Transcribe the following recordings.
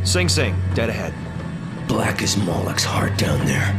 Sing Sing, dead ahead. Black as Moloch's heart down there.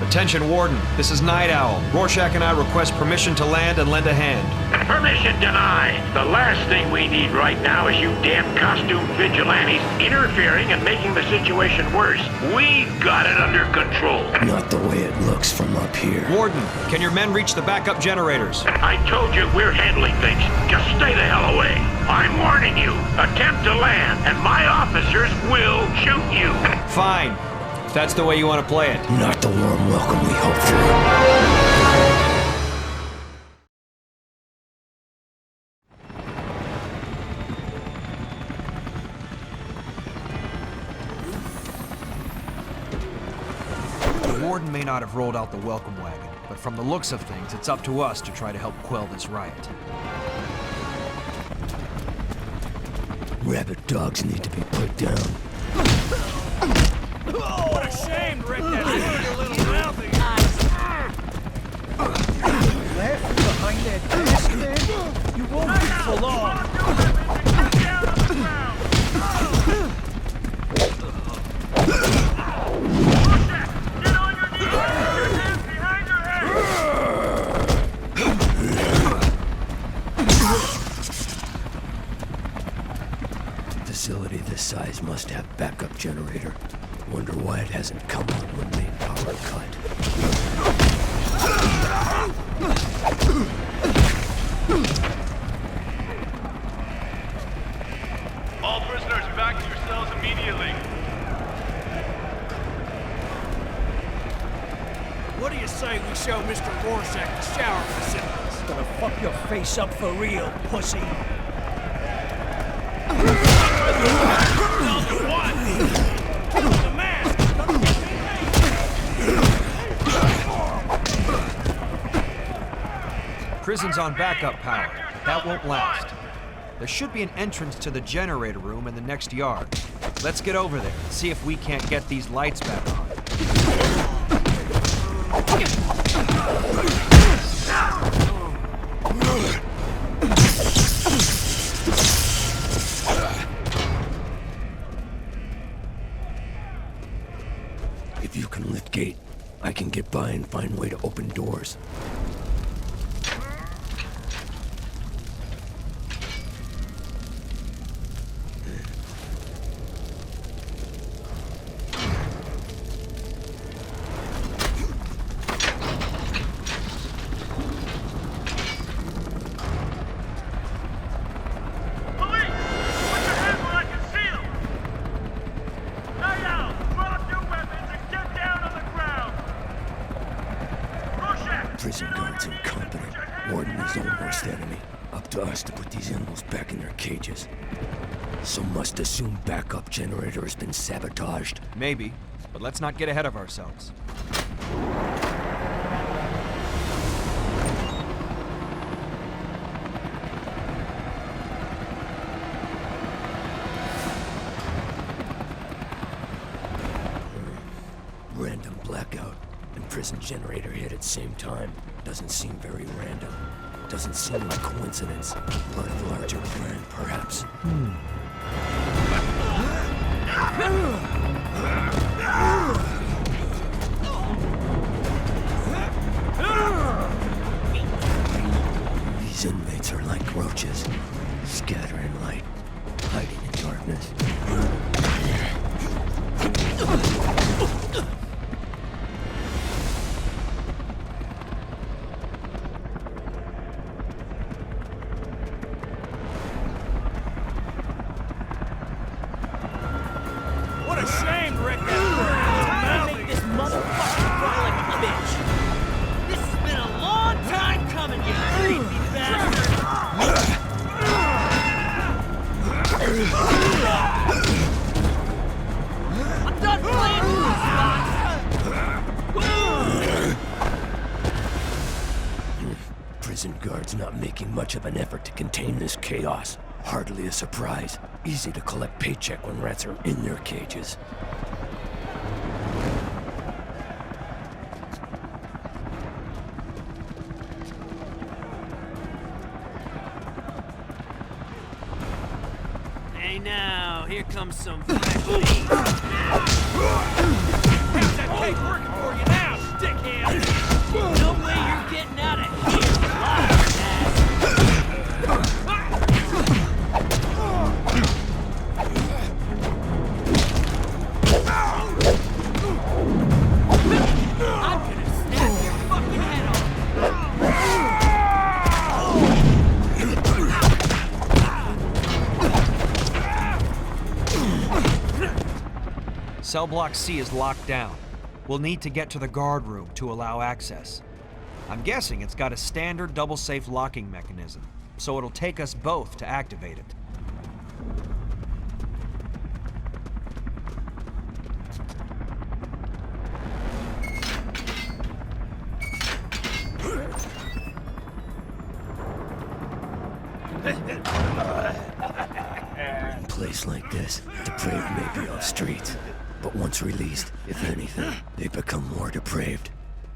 Attention, Warden. This is Night Owl. Rorschach and I request permission to land and lend a hand. Permission denied. The last thing we need right now is you damn costume vigilantes interfering and making the situation worse. We got it under control. Not the way it looks from up here. Warden, can your men reach the backup generators? I told you we're handling things. Just stay the hell away. I'm warning you. Attempt to land, and my officers will shoot you. Fine. If that's the way you want to play it. Not the warm welcome we hoped for. The Warden may not have rolled out the welcome wagon, but from the looks of things, it's up to us to try to help quell this riot. Rabid dogs need to be put down. What a shame, Rick, that dirty little mouthy. Left behind that desk, man? You won't be for long. Get on your knees! Your hands behind your A facility this size must have backup generator. Wonder why it hasn't come on when main power cut. All prisoners back to your cells immediately. What do you say we show Mr. Rorschach the shower facilities? Gonna fuck your face up for real, pussy. Prison's on backup power, but that won't last. There should be an entrance to the generator room in the next yard. Let's get over there and see if we can't get these lights back on. If you can lift gate, I can get by and find way to open doors. Prison guards incompetent. Warden is our worst enemy. Up to us to put these animals back in their cages. So must assume backup generator has been sabotaged. Maybe, but let's not get ahead of ourselves. Random blackout and prison generator hit at same time. Doesn't seem very random. Doesn't seem like coincidence. Part of a larger plan, perhaps. These inmates are like roaches, scattering light, hiding in darkness. What a shame, Rick, that Make this motherfucker look like a bitch. This has been a long time coming, you creepy bastard. I'm done playing with these spots. Prison guards not making much of an effort to contain this chaos. Hardly a surprise. Easy to collect paycheck when rats are in their cages. Hey now, here comes some fresh meat. How's that tape working for you now, dickhead? No way you're getting out of here alive, ass. I'm gonna snap your fucking head off. Cell Block C is locked down. We'll need to get to the guard room to allow access. I'm guessing it's got a standard double-safe locking mechanism, so it'll take us both to activate it. A place like this, depraved may be off streets, but once released, if anything, they become more depraved.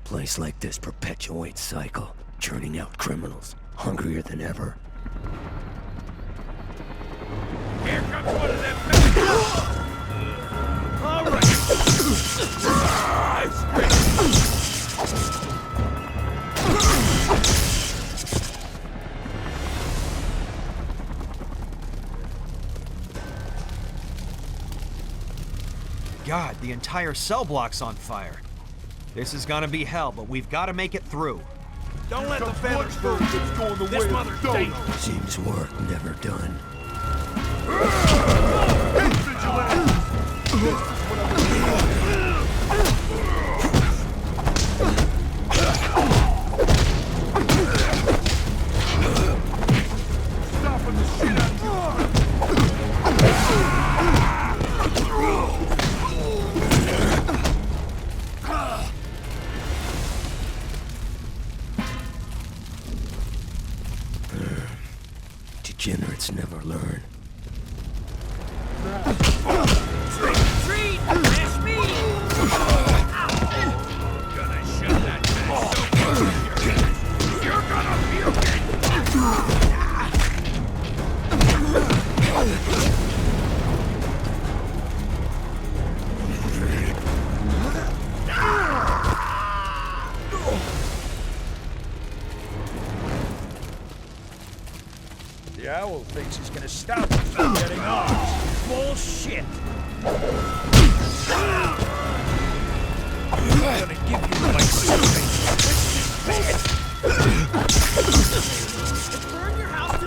Place like this perpetuates cycle, churning out criminals, hungrier than ever. Here comes one of them. All right. God, the entire cell block's on fire. This is gonna be hell, but we've got to make it through. Don't let the feathers fool you. This mother's dangerous. Seems work never done. Stopping the shit out of you. Degenerates never learn. Treat! Fresh meat! Gonna shove that man so far up your ass, you're gonna puke it. The owl thinks he's gonna stop us from getting ours. Bullshit! I'm gonna give you my secret. Burn your house to...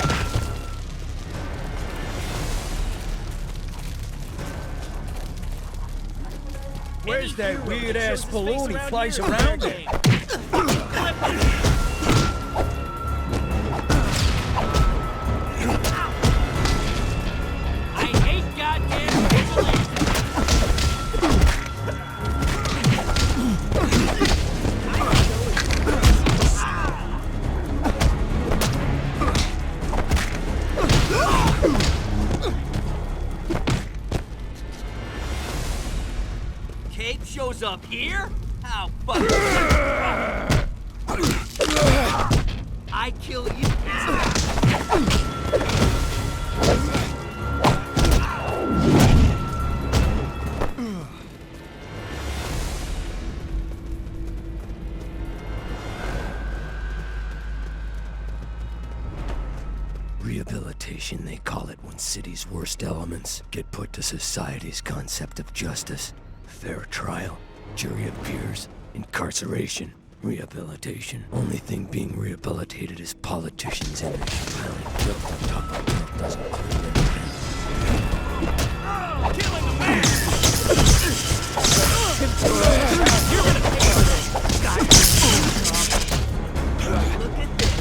Where's that weird-ass balloon he flies around in? I hate goddamn vigilantes. Cape shows up here? How fucking... I kill you. Rehabilitation, they call it when city's worst elements get put to society's concept of justice. Fair trial, jury of peers, incarceration, rehabilitation. Only thing being rehabilitated is politicians' image. Piling guilt on top of guilt doesn't clear anything. Killing a man! You're gonna pay for this. Look at this.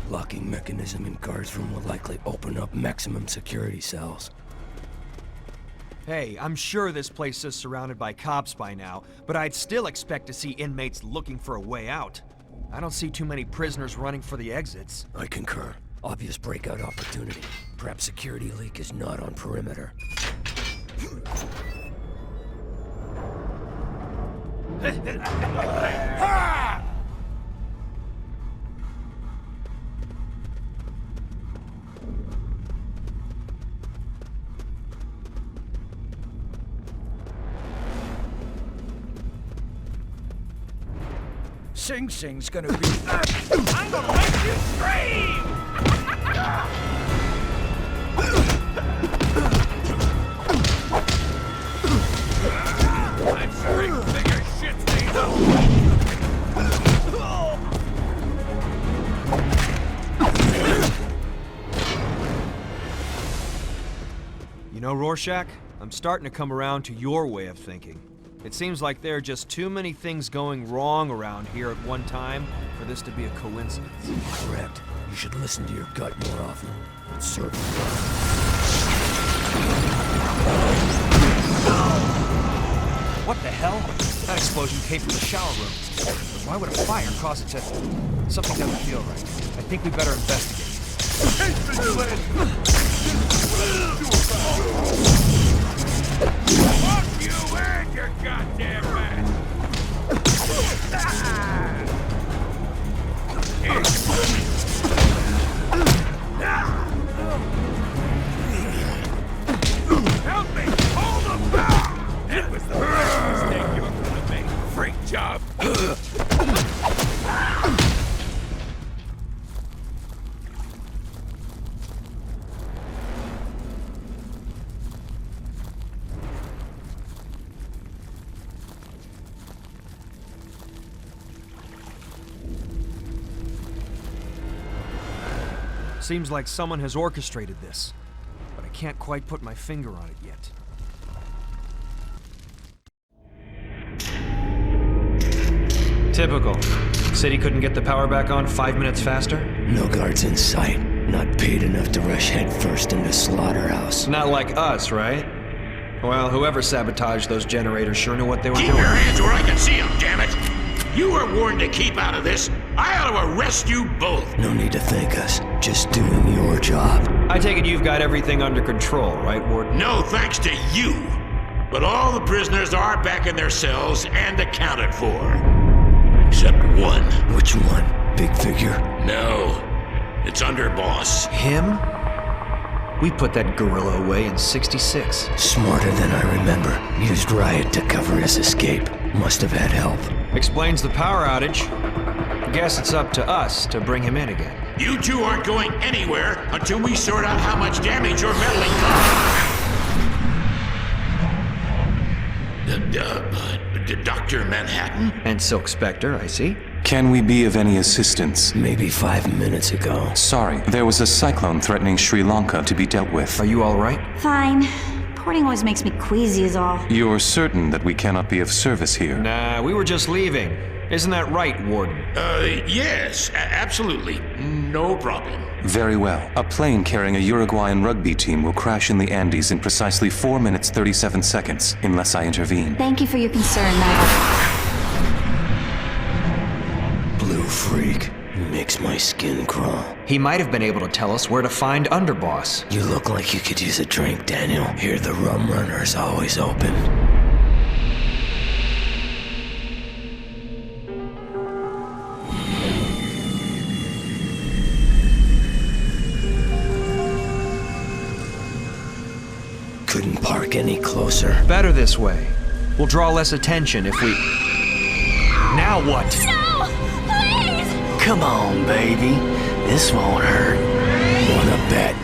Locking mechanism in guards room will likely open up maximum security cells. Hey, I'm sure this place is surrounded by cops by now, but I'd still expect to see inmates looking for a way out. I don't see too many prisoners running for the exits. I concur. Obvious breakout opportunity. Perhaps security leak is not on perimeter. Sing Sing's gonna be... I'm gonna make you scream! I'm sure bigger shit's made up. You know, Rorschach, I'm starting to come around to your way of thinking. It seems like there are just too many things going wrong around here at one time for this to be a coincidence. Correct. You should listen to your gut more often. It's certain. What the hell? That explosion came from the shower room. But why would a fire cause such a... Something doesn't feel right. I think we better investigate. Fuck you and your goddamn man! Help me! Hold him back! That was the first mistake you were gonna make. Freak job! Seems like someone has orchestrated this, but I can't quite put my finger on it yet. Typical. City couldn't get the power back on 5 minutes faster? No guards in sight. Not paid enough to rush headfirst into slaughterhouse. Not like us, right? Well, whoever sabotaged those generators sure knew what they were Keep doing. your hands where I can see them, damn it! You were warned to keep out of this. I ought to arrest you both. No need to thank us. Just doing your job. I take it you've got everything under control, right, Warden? No thanks to you. But all the prisoners are back in their cells and accounted for. Except one. Which one? Big figure? No. It's Underboss. Him? We put that gorilla away in '66. Smarter than I remember. Used riot to cover his escape. Must have had help. Explains the power outage. Guess it's up to us to bring him in again. You two aren't going anywhere until we sort out how much damage your meddling caused. Dr. Manhattan? And Silk Spectre, I see. Can we be of any assistance? Maybe 5 minutes ago. Sorry, there was a cyclone threatening Sri Lanka to be dealt with. Are you all right? Fine. Porting always makes me queasy is all. You're certain that we cannot be of service here? Nah, we were just leaving. Isn't that right, Warden? Yes, absolutely. No problem. Very well. A plane carrying a Uruguayan rugby team will crash in the Andes in precisely 4 minutes 37 seconds, unless I intervene. Thank you for your concern, Nigh. Blue freak. Makes my skin crawl. He might have been able to tell us where to find Underboss. You look like you could use a drink, Daniel. Here the rum runner's always open. Couldn't park any closer. Better this way. We'll draw less attention if we... Now what? No! Please! Come on, baby. This won't hurt. Wanna bet?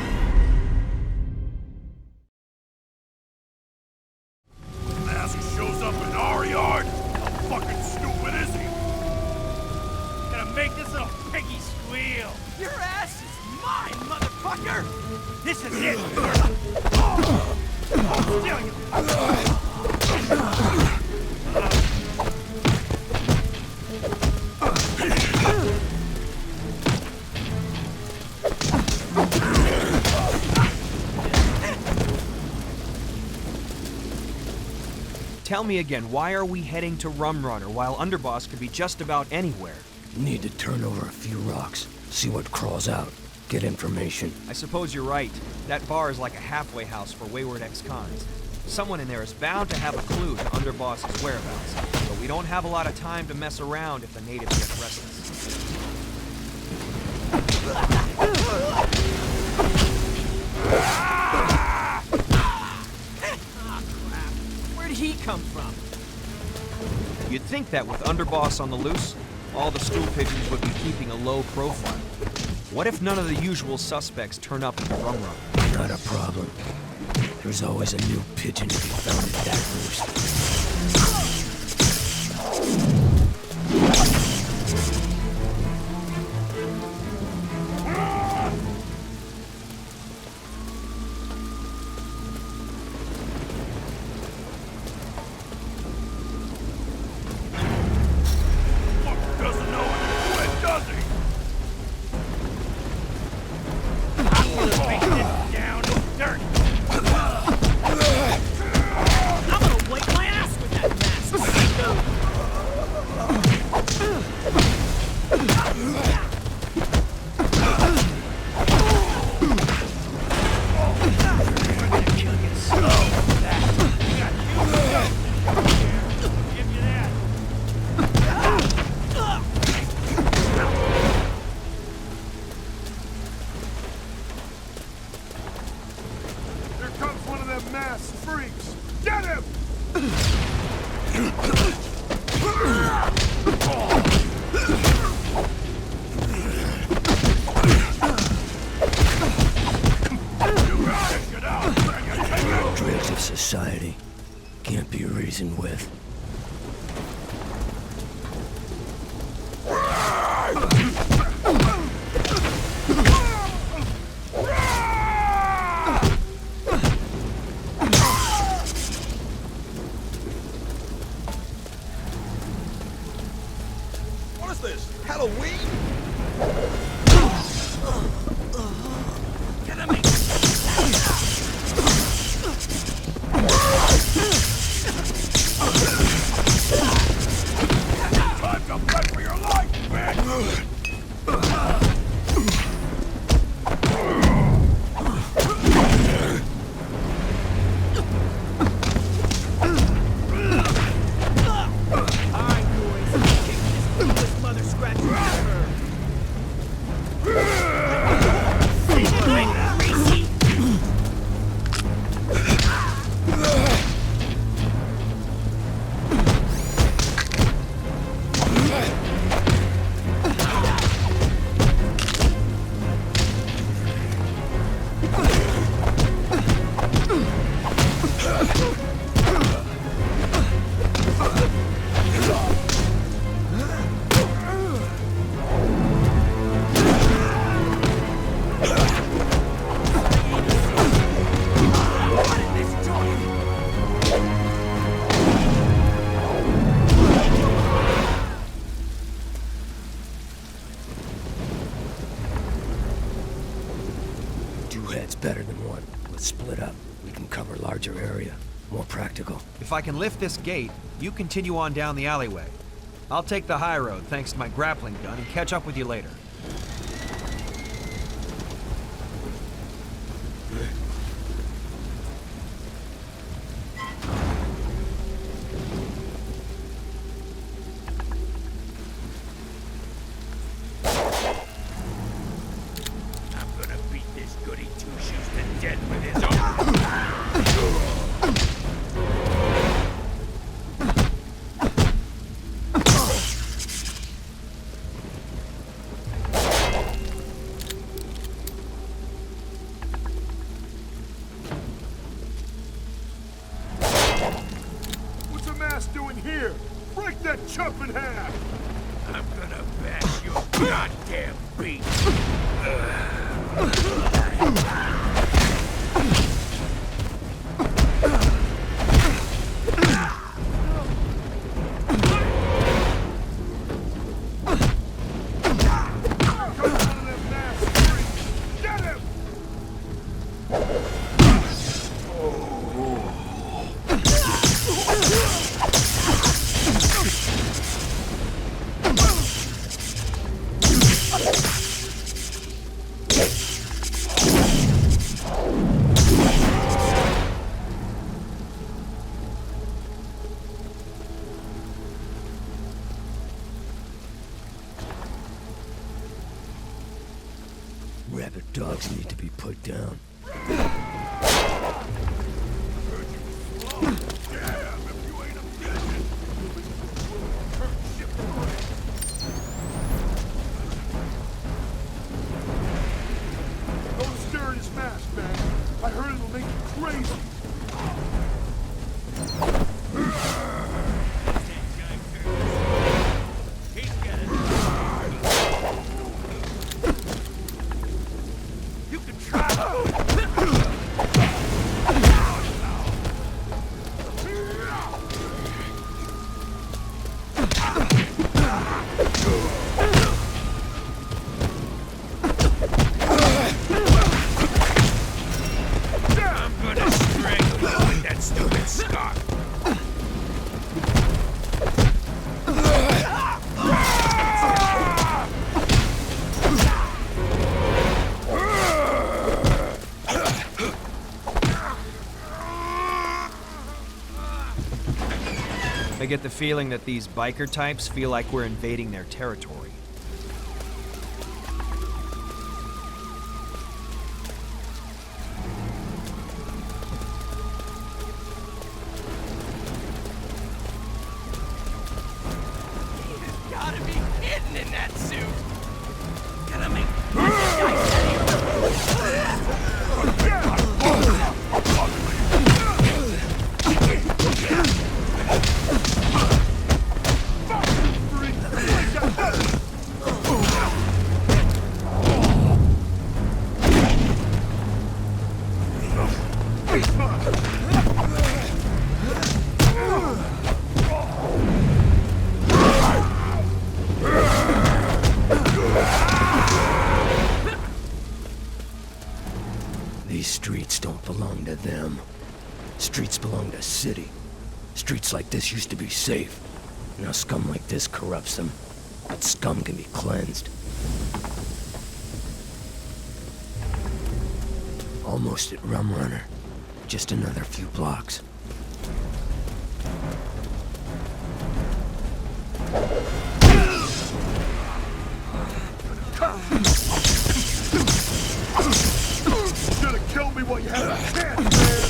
Ass who shows up in our yard? How fucking stupid is he? Gonna make this little piggy squeal. Your ass is mine, motherfucker! This is it! I'll steal you! Tell me again, why are we heading to Rum Runner while Underboss could be just about anywhere? Need to turn over a few rocks. See what crawls out. Get information. I suppose you're right. That bar is like a halfway house for wayward ex-cons. Someone in there is bound to have a clue to Underboss's whereabouts, but we don't have a lot of time to mess around if the natives get restless. Where'd he come from? You'd think that with Underboss on the loose, all the stool pigeons would be keeping a low profile. What if none of the usual suspects turn up at the rum run? Not a problem. There's always a new pigeon to be found at that roost. Doesn't know when, does he? I'm gonna make this down in dirt. I'm gonna wipe my ass with that mask. Kill you slow. That. You got give you that. Here comes one of them masked freaks. Get him! Dregs of society can't be reasoned with. What is this? Halloween? Time to fight for your life, bitch! Alright, boys. Kick this mother scratcher out of her. Two heads better than one. Let's split up. We can cover larger area. More practical. If I can lift this gate, you continue on down the alleyway. I'll take the high road thanks to my grappling gun and catch up with you later. I'm gonna beat this goody two-shoes to death with his own. What's a mask doing here? Break that chump in half! I'm gonna bash your goddamn beat! Get him! Rabid dogs need to be put down. crazy! You can try! I get the feeling that these biker types feel like we're invading their territory. Gotta be hidden in that suit. Gotta make guys These streets don't belong to them. Streets belong to city. Streets like this used to be safe. Now scum like this corrupts them. But scum can be cleansed. Almost at Rum Runner. Just another few blocks. Should've killed me while you had a chance, man!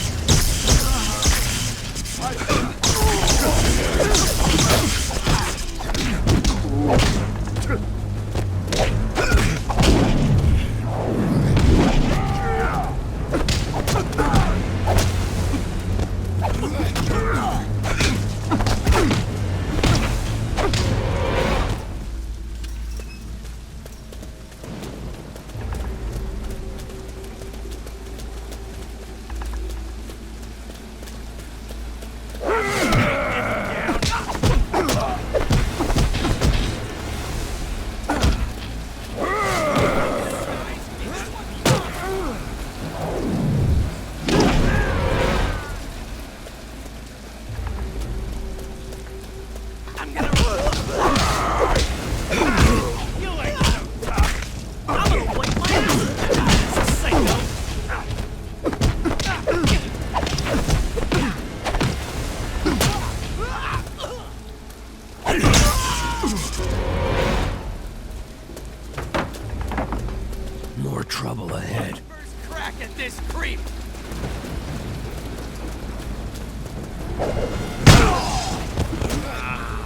More trouble ahead. first crack at this creep.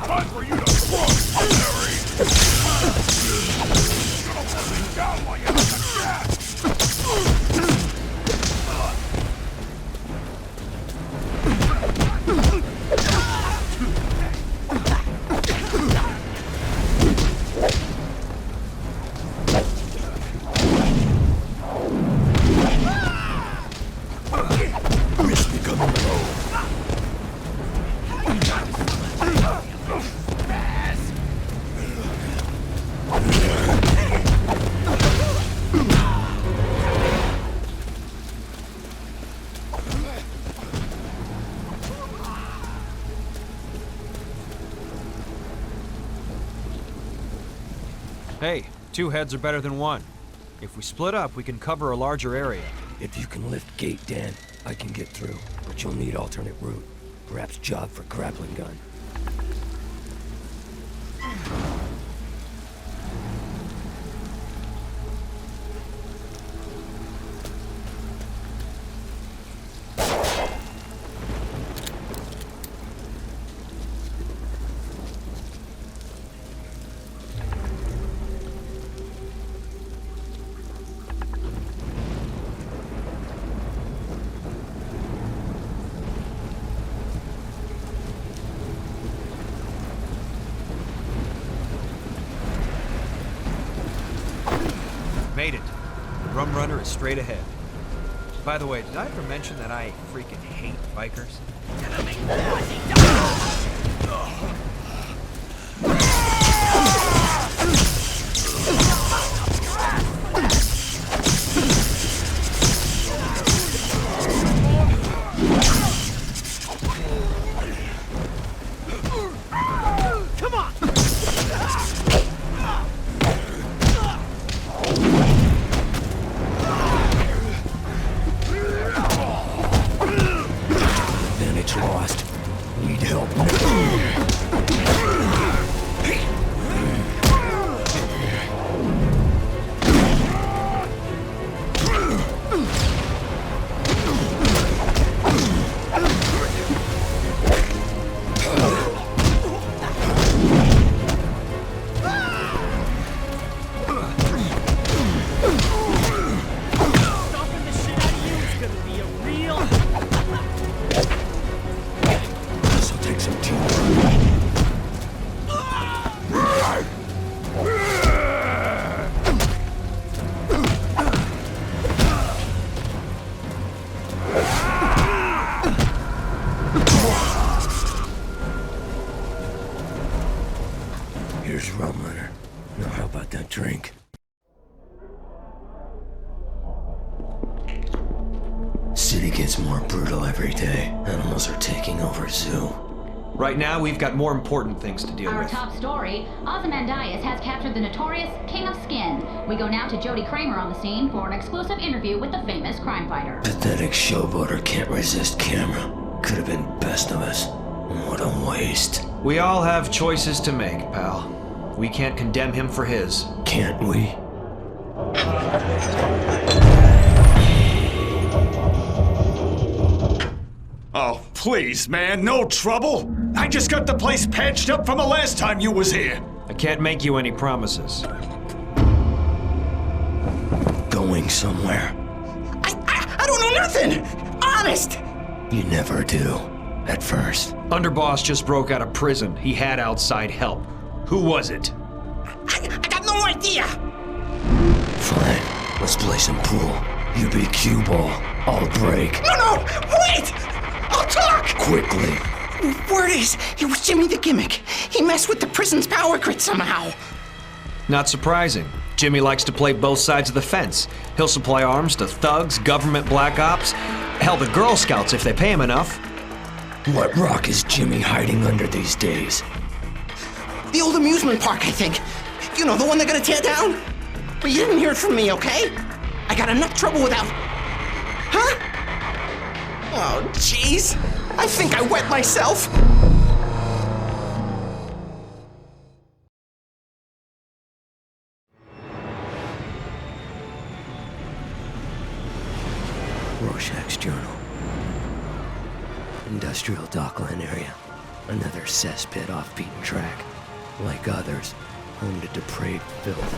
Time for you to fuck, Larry! Down while you have a chance! Risk becoming low. Hey, two heads are better than one. If we split up, we can cover a larger area. If you can lift gate, Dan, I can get through. But you'll need alternate route. Perhaps job for grappling gun. Made it. Rum Runner is straight ahead. By the way, did I ever mention that I freaking hate bikers? Lost. Need help. Here's Rum Runner. Now how about that drink? City gets more brutal every day. Animals are taking over zoo. Right now, we've got more important things to deal Our with. top story, Ozymandias has captured the notorious King of Skin. We go now to Jody Kramer on the scene for an exclusive interview with the famous crime fighter. Pathetic showboater can't resist camera. Could have been best of us. What a waste. We all have choices to make, pal. We can't condemn him for his. Can't we? Oh, please, man, no trouble. I just got the place patched up from the last time you was here. I can't make you any promises. Going somewhere. I don't know nothing! Honest! You never do. At first. Underboss just broke out of prison. He had outside help. Who was it? I got no idea! Fine. Let's play some pool. You be cue ball. I'll break. No, wait! I'll talk! Quickly. Word is, it was Jimmy the Gimmick. He messed with the prison's power grid somehow. Not surprising. Jimmy likes to play both sides of the fence. He'll supply arms to thugs, government black ops, hell, the Girl Scouts if they pay him enough. What rock is Jimmy hiding under these days? The old amusement park, I think. You know, the one they're gonna tear down? But you didn't hear it from me, okay? I got enough trouble without... Huh? Oh, jeez. I think I wet myself. Rorschach's journal. Industrial dockland area. Another cesspit off beaten track. Like others, home to depraved filth.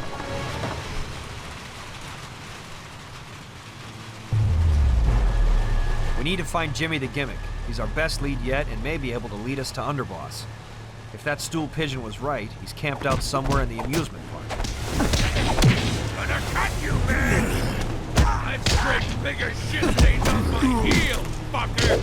We need to find Jimmy the Gimmick. He's our best lead yet and may be able to lead us to Underboss. If that stool pigeon was right, he's camped out somewhere in the amusement park. Gonna cut you, man! I've scraped bigger shit stains off my heels, fucker!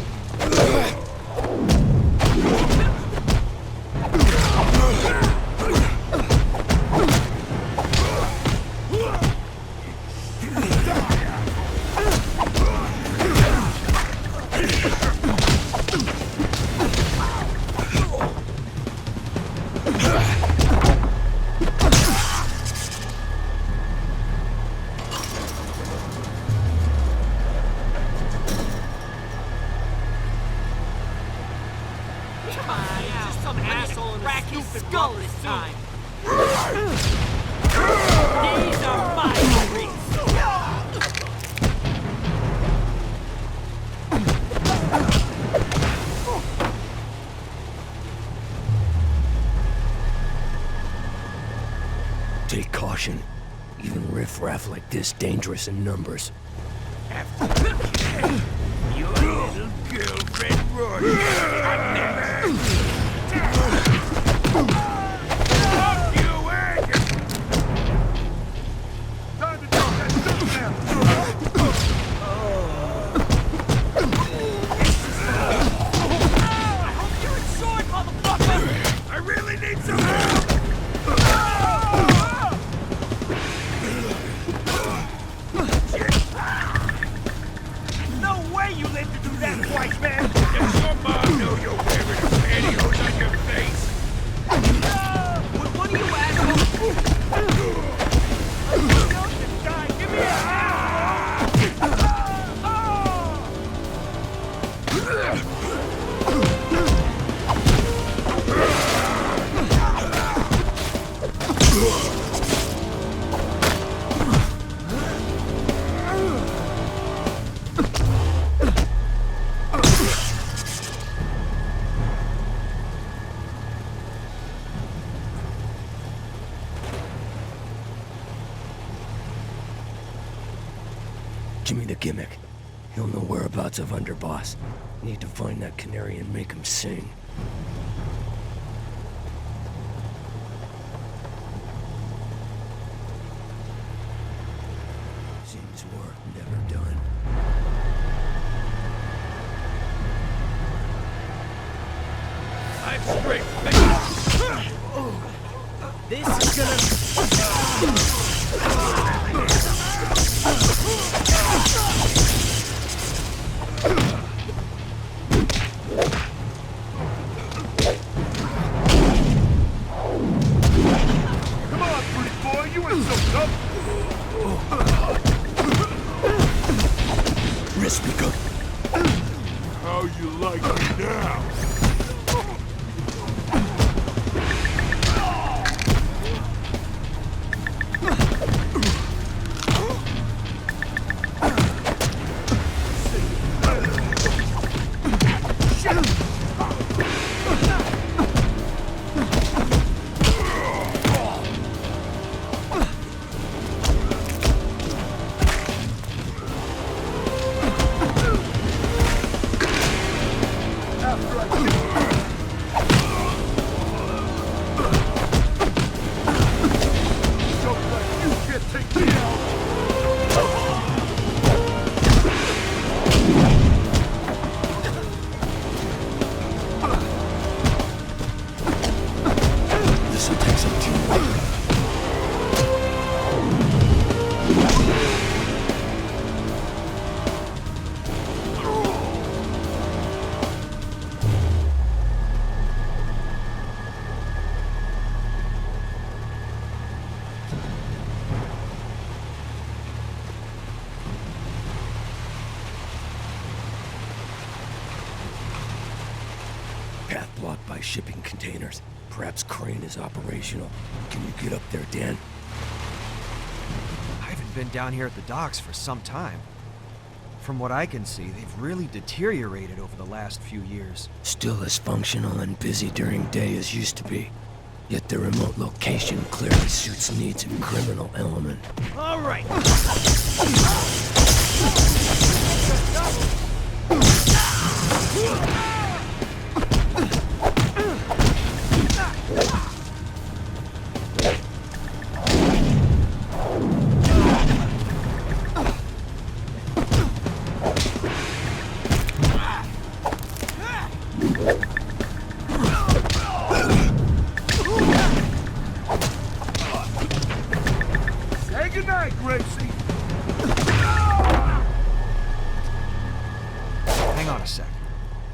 Take caution. Even riffraff like this dangerous in numbers. Your little girlfriend Rory. Fuck you, egg! Time to talk Give me the gimmick. He'll know whereabouts of Underboss. Need to find that canary and make him sing. Seems work never done. I'm straight. This is gonna... Come on, pretty boy, you ain't so tough. Wrist me good. How you like me now? This'll take some teamwork. Path blocked by shipping containers. Perhaps crane is operational. Can you get up there, Dan? I haven't been down here at the docks for some time. From what I can see, they've really deteriorated over the last few years. Still as functional and busy during day as used to be. Yet the remote location clearly suits needs of criminal element. All right. Say goodnight, Gracie. Hang on a sec.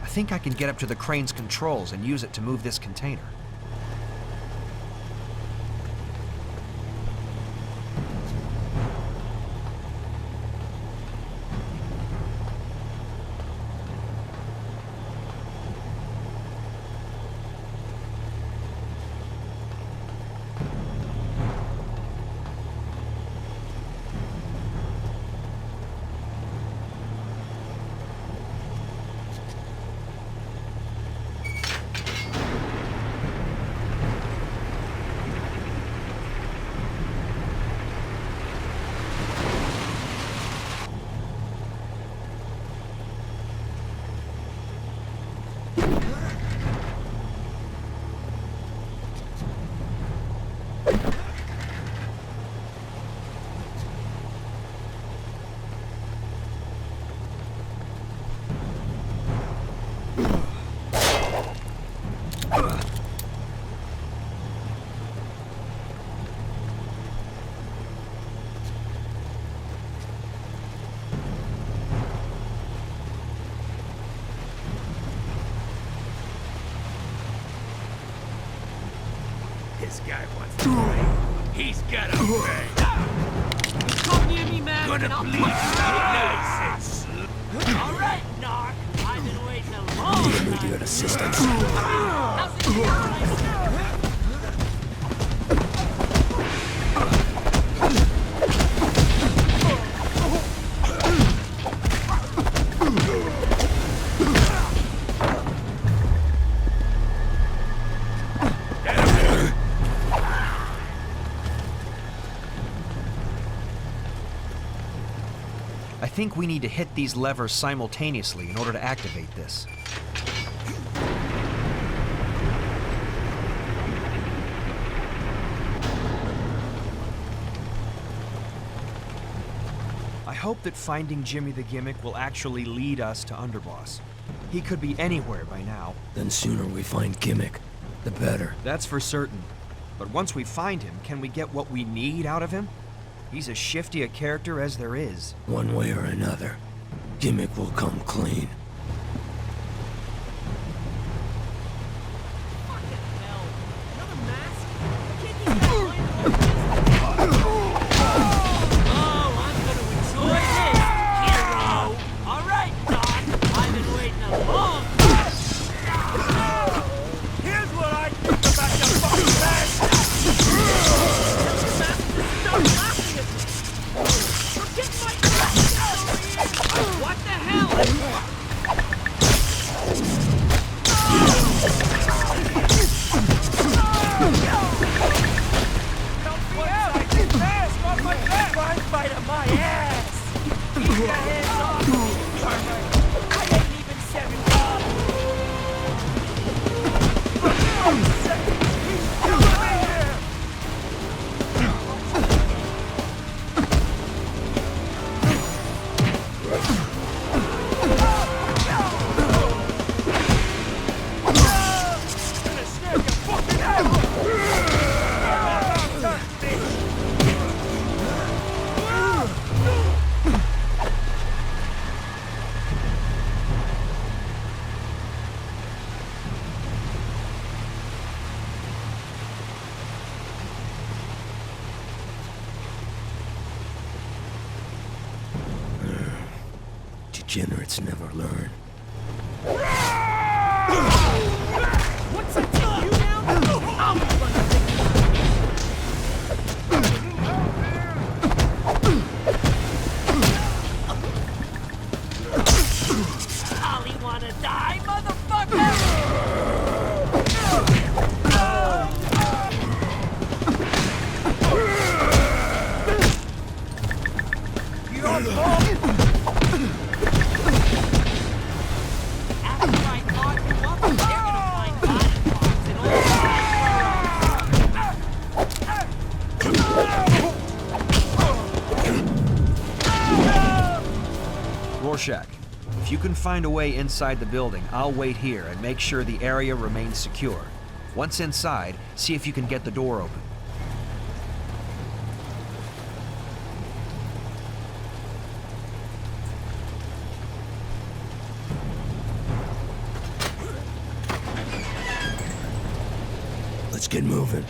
I think I can get up to the crane's controls and use it to move this container. This guy wants to pay. He's gotta pay. Come near me, man. Gonna bleed nice and slow. All right, Narc. I've been waiting a long time. Immediate assistance. How's it going? I think we need to hit these levers simultaneously in order to activate this. I hope that finding Jimmy the Gimmick will actually lead us to Underboss. He could be anywhere by now. Then sooner we find Gimmick, the better. That's for certain. But once we find him, can we get what we need out of him? He's as shifty a character as there is. One way or another, Gimmick will come clean. Degenerates never learn. What's that take you now? I'll be running. Ollie wanna die, motherfucker? You're on the ball. Rorschach, if you can find a way inside the building, I'll wait here and make sure the area remains secure. Once inside, see if you can get the door open. Let's get moving.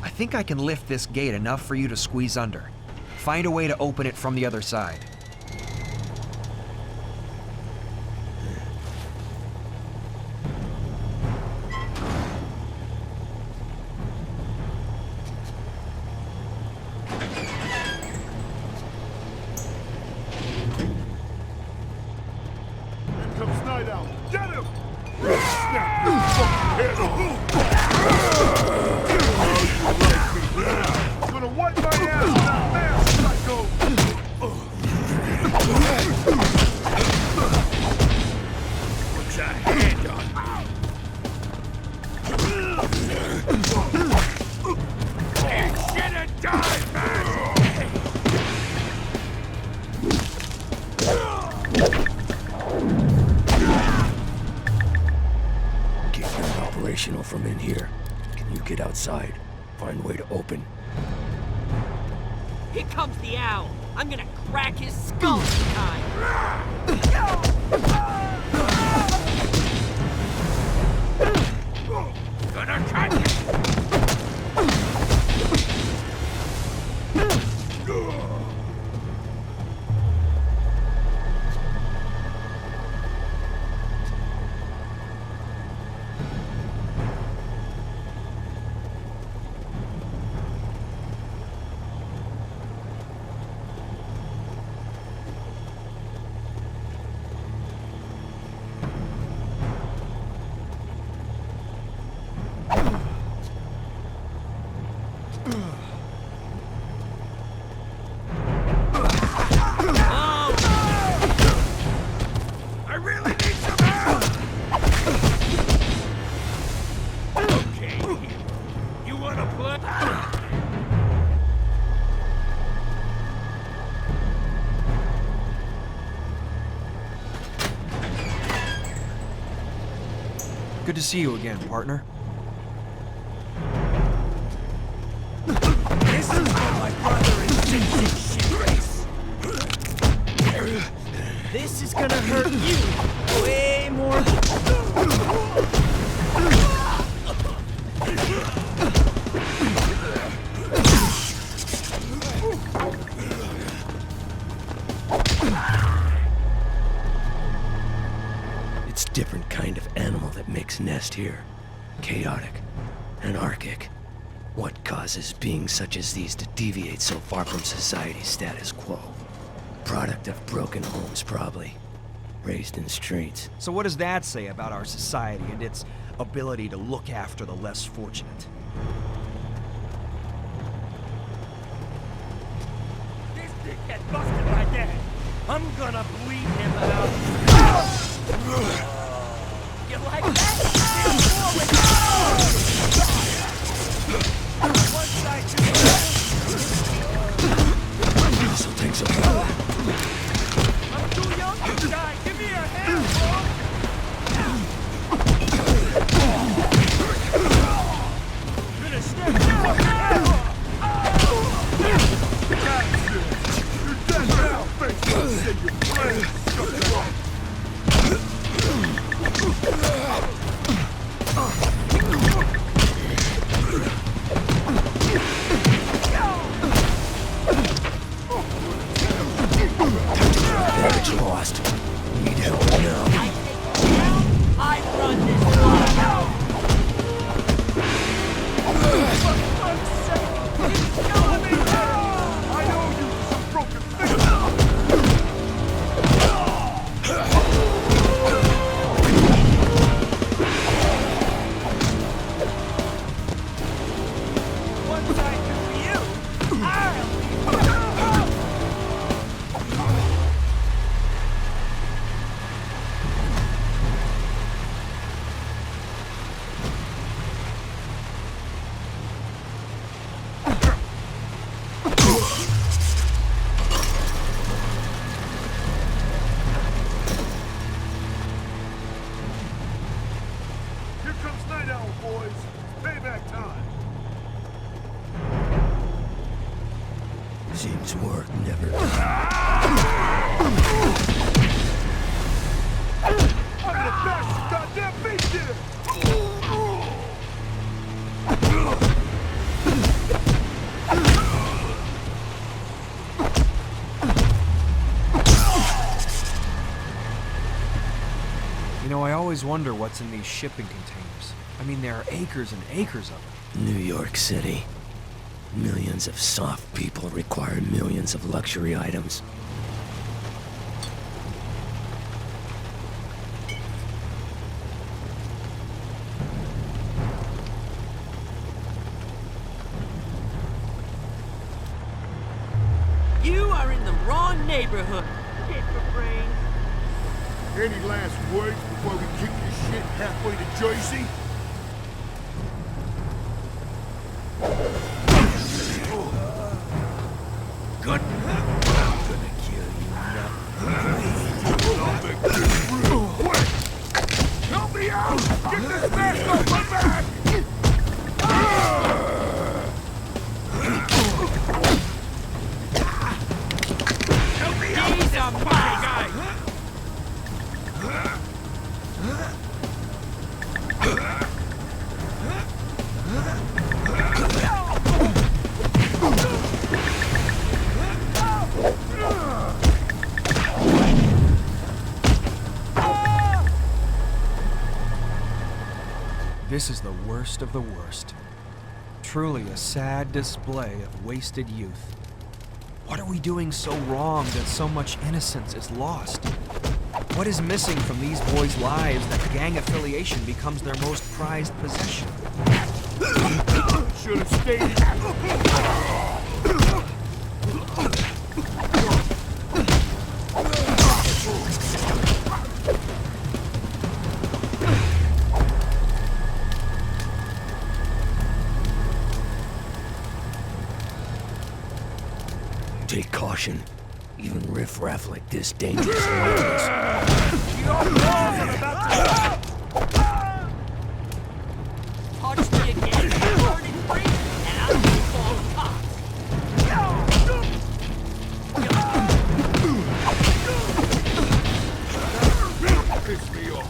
I think I can lift this gate enough for you to squeeze under. Find a way to open it from the other side. Here comes Nigh. Get him! Snap your fucking head off! Die, man! Keep them operational from in here. Can you get outside? Find a way to open. Here comes the owl. I'm gonna crack his skull this time. Gonna catch it! I really need some help! Okay, you wanna play? Good to see you again, partner. This is what my brother is shit race. This is gonna hurt you way more. It's a different kind of animal that makes nest here. Chaotic. Anarchic. What causes beings such as these to deviate so far from society's status quo? Product of broken homes, probably. Raised in streets. So what does that say about our society and its ability to look after the less fortunate? This dickhead busted my dad. I'm gonna bleed him out. You like that? Once I This'll take some while. I'm too young to die. Give me a hand, bro. Gonna step down now. You're dead now, face. Say your friends. Damage lost. Need help now. I run this block. I know you some broken thing. Once I do you, I'll Here comes Night Owl, boys. Payback time. Seems work never. I'm gonna bash this goddamn beast here! You know, I always wonder what's in these shipping containers. I mean, there are acres and acres of them. New York City. Millions of soft people require millions of luxury items. You are in the wrong neighborhood. Get the brains. Any last words before we kick this shit halfway to Jersey? This is the worst of the worst. Truly a sad display of wasted youth. What are we doing so wrong that so much innocence is lost? What is missing from these boys' lives that gang affiliation becomes their most prized possession? Should have stayed. Take caution. Even riffraff like this dangerous around Touch me again, burning free, and I'll be called cops. Piss me off.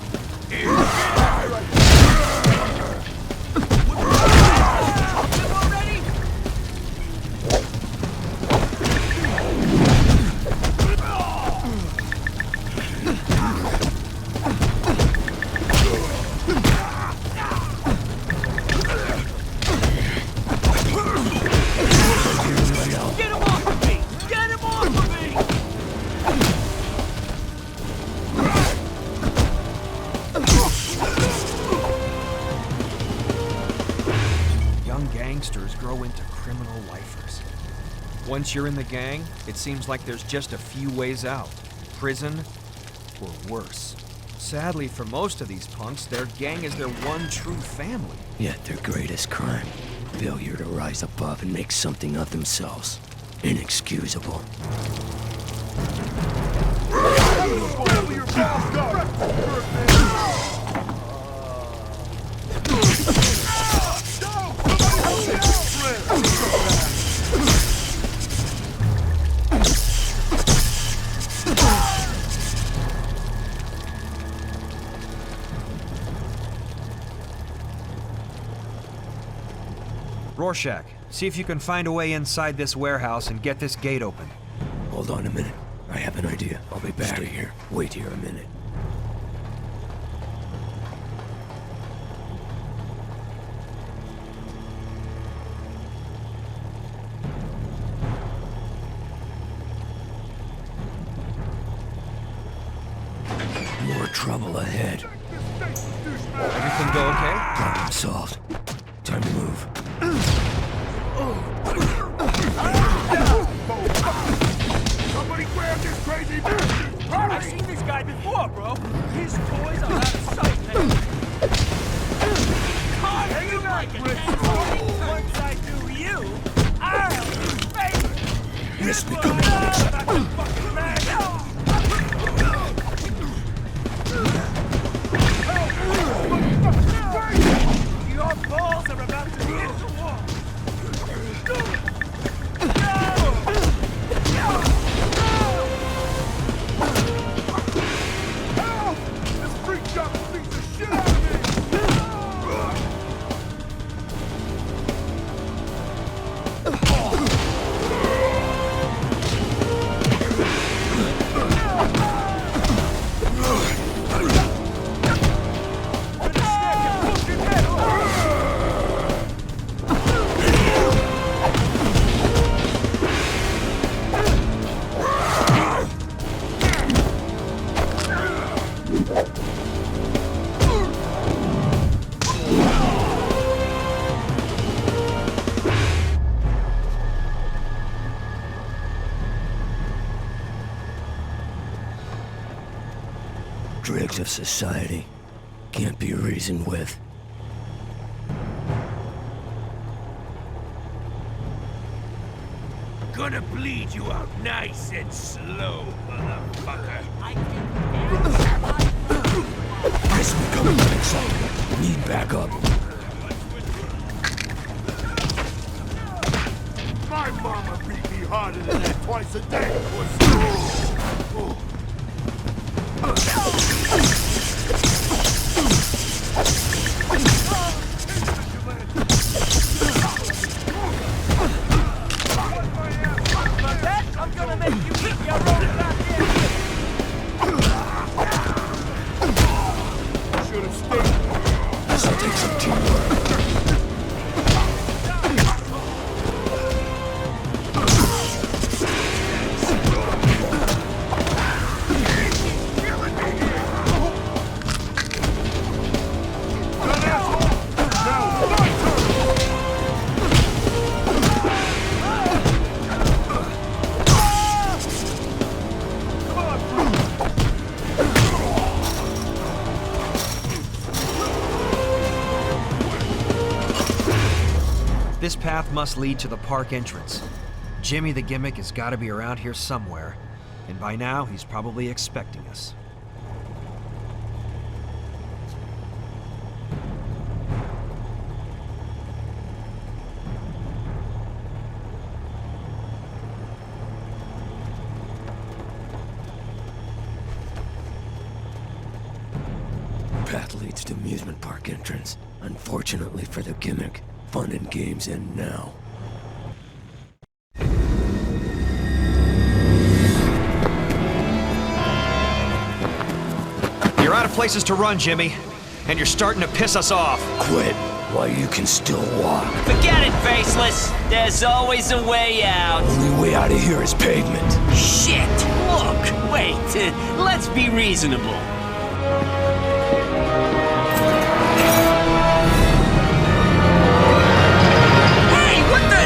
Grow into criminal lifers. Once you're in the gang, it seems like there's just a few ways out. Prison, or worse. Sadly for most of these punks, their gang is their one true family. Yet their greatest crime, failure to rise above and make something of themselves. Inexcusable. Rorschach, see if you can find a way inside this warehouse and get this gate open. Hold on a minute. I have an idea. I'll be back. Stay here. Wait here a minute. More trouble ahead. Everything go okay? Problem solved. Time to move. Somebody grab this crazy bastard! I've seen this guy before, bro. His toys are out of sight, man. God, are you like a once I do you, I'll be famous. Yes, we come next. Fucking man. Your balls are about to hit the wall. This freak shot beats the shit out of me. Dregs of society can't be reasoned with. Gonna bleed you out nice and slow, motherfucker. Yes, we come next. Need backup. My mama beat me harder than that twice a day. I'm gonna make you keep your road back here. Should have stayed. This'll take some teamwork. This path must lead to the park entrance. Jimmy the Gimmick has got to be around here somewhere, and by now he's probably expecting us. Path leads to amusement park entrance. Unfortunately for the Gimmick, fun and games end now. You're out of places to run, Jimmy, and you're starting to piss us off. Quit while you can still walk. Forget it, Faceless. There's always a way out. Only way out of here is pavement. Shit! Look, wait. Let's be reasonable. Hey, what the?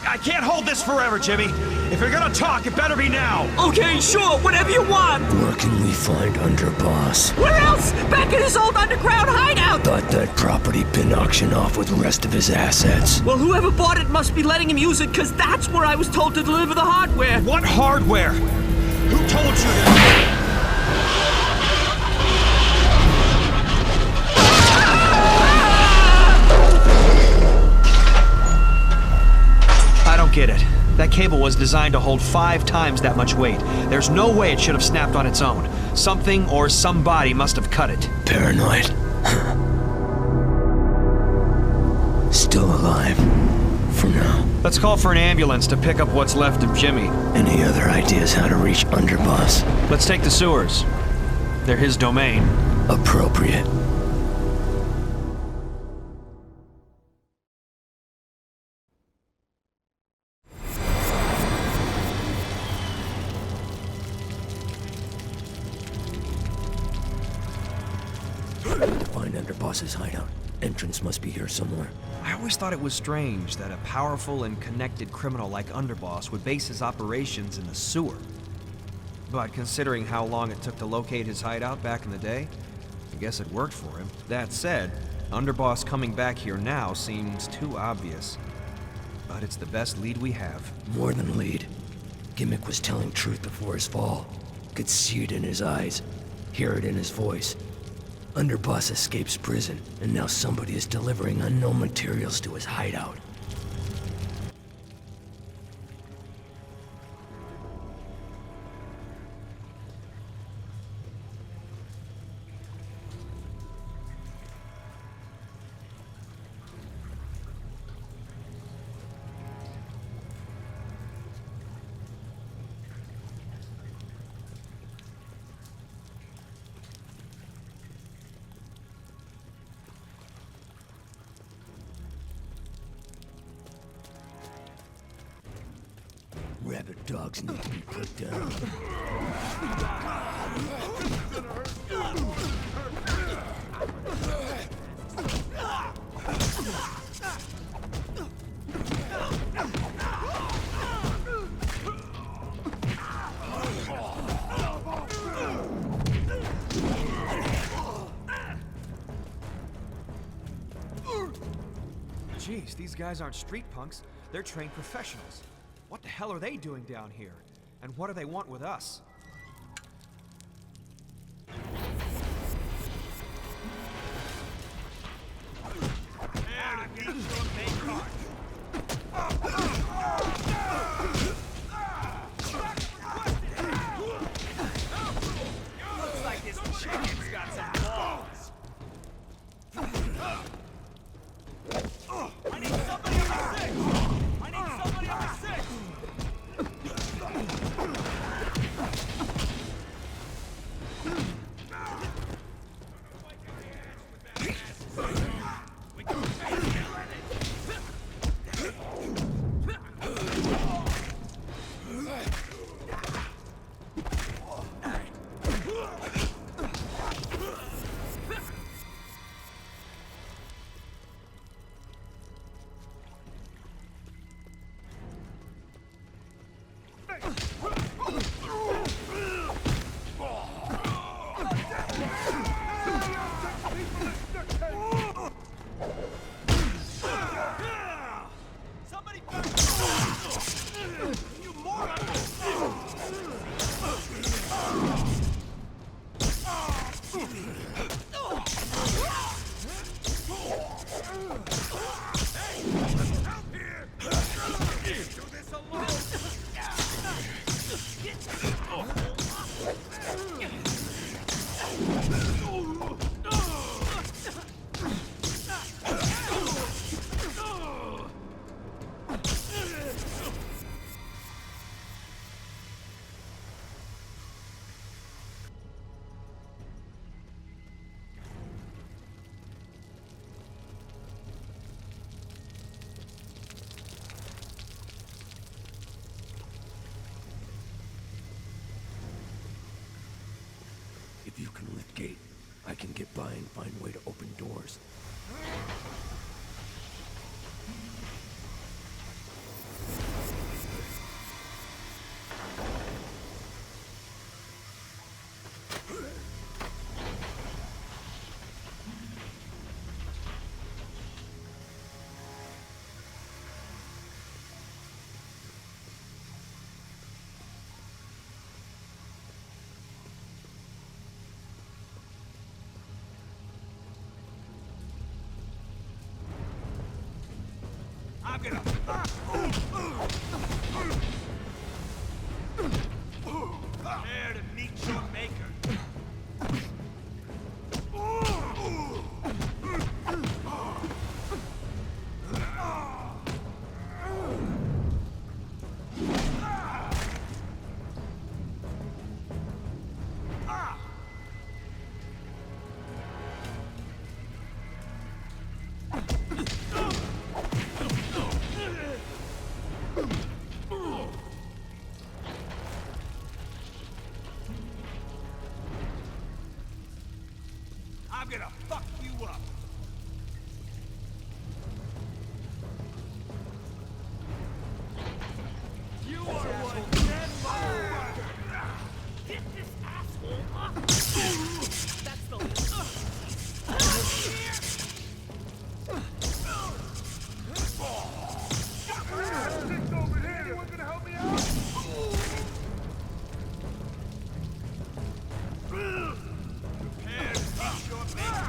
I can't hold this forever, Jimmy. If you're gonna talk, it better be now. Okay, sure, whatever you want. Where can we find Underboss? Where else? Back in his old underground hideout. Thought that property been auctioned off with the rest of his assets. Well, whoever bought it must be letting him use it, because that's where I was told to deliver the hardware. What hardware? Who told you to? I don't get it. That cable was designed to hold 5 times that much weight. There's no way it should have snapped on its own. Something or somebody must have cut it. Paranoid. Still alive. For now. Let's call for an ambulance to pick up what's left of Jimmy. Any other ideas how to reach Underboss? Let's take the sewers. They're his domain. Appropriate. Find Underboss's hideout. Entrance must be here somewhere. I always thought it was strange that a powerful and connected criminal like Underboss would base his operations in the sewer. But considering how long it took to locate his hideout back in the day, I guess it worked for him. That said, Underboss coming back here now seems too obvious. But it's the best lead we have. More than lead. Gimmick was telling truth before his fall. Could see it in his eyes, hear it in his voice. Underboss escapes prison, and now somebody is delivering unknown materials to his hideout. Rabid dogs need to be put down. Jeez, these guys aren't street punks. They're trained professionals. What the hell are they doing down here? And what do they want with us? Looks like this chicken's got some balls. I need somebody on the 6! I need somebody on the 6! If you can lift gate, I can get by and find a way to open doors. I'm gonna... Prepare to meet your maker. I'm gonna fuck you up. You are one dead motherfucker. Get this asshole up. That's the over here. Anyone gonna help me out? Prepare to meet your maker.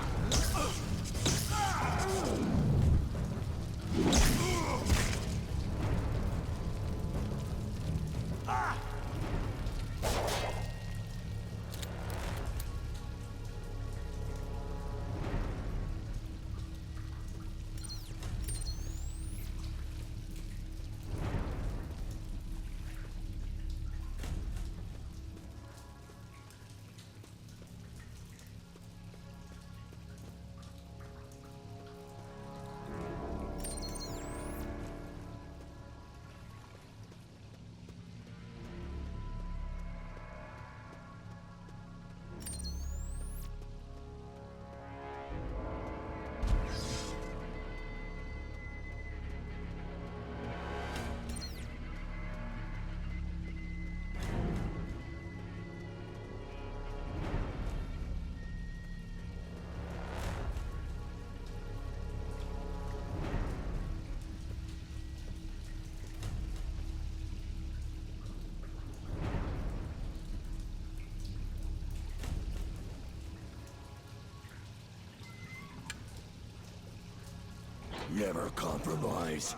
Never compromise.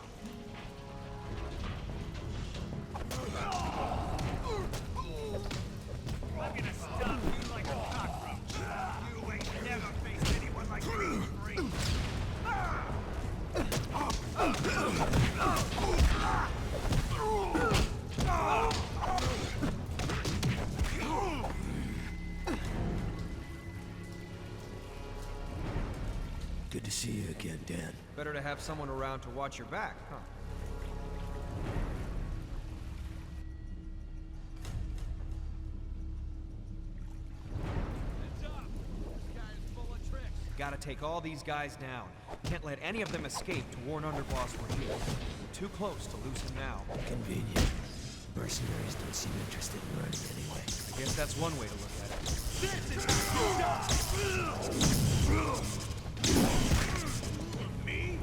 I'm gonna stop you like a cockroach. You ain't never faced anyone like me, free. Good to see you again, Dan. Better to have someone around to watch your back, huh? Gotta take all these guys down. Can't let any of them escape to warn Underboss we're here. We're too close to lose him now. Convenient. Mercenaries don't seem interested in running anyway. I guess that's one way to look at it. This is me?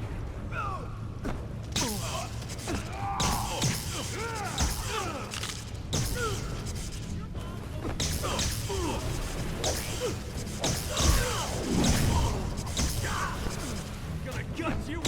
Gonna gut you.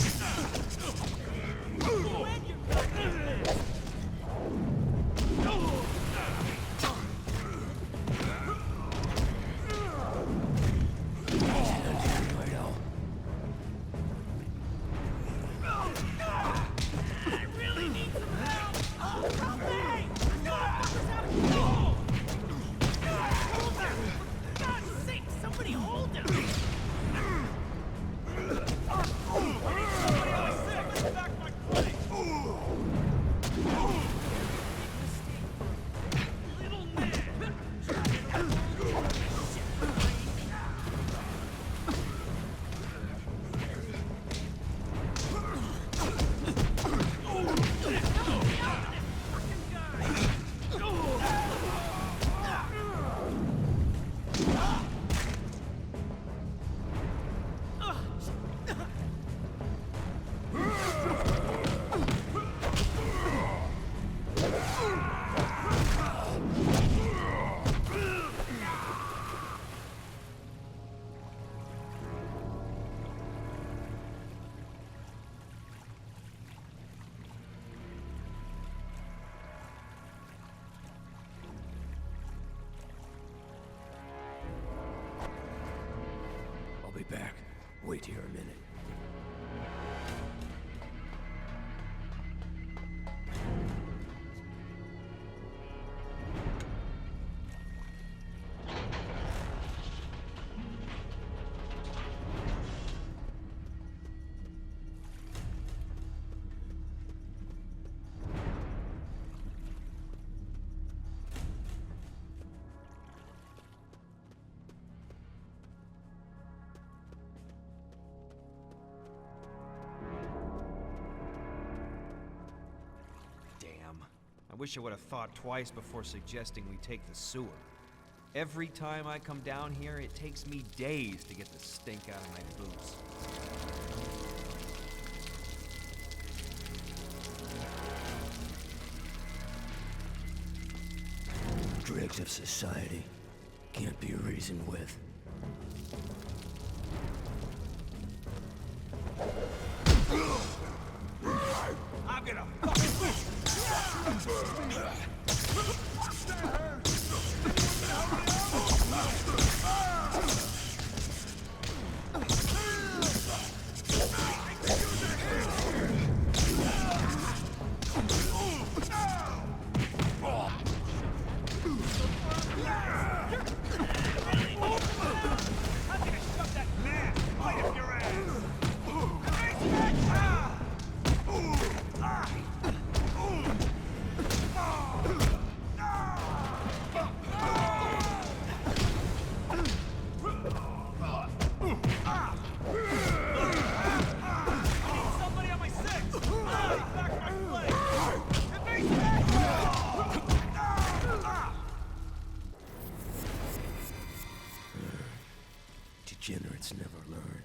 be back. Wait here a minute. I wish I would have thought twice before suggesting we take the sewer. Every time I come down here, it takes me days to get the stink out of my boots. Dregs of society can't be reasoned with. I'm gonna fucking Degenerates never learn.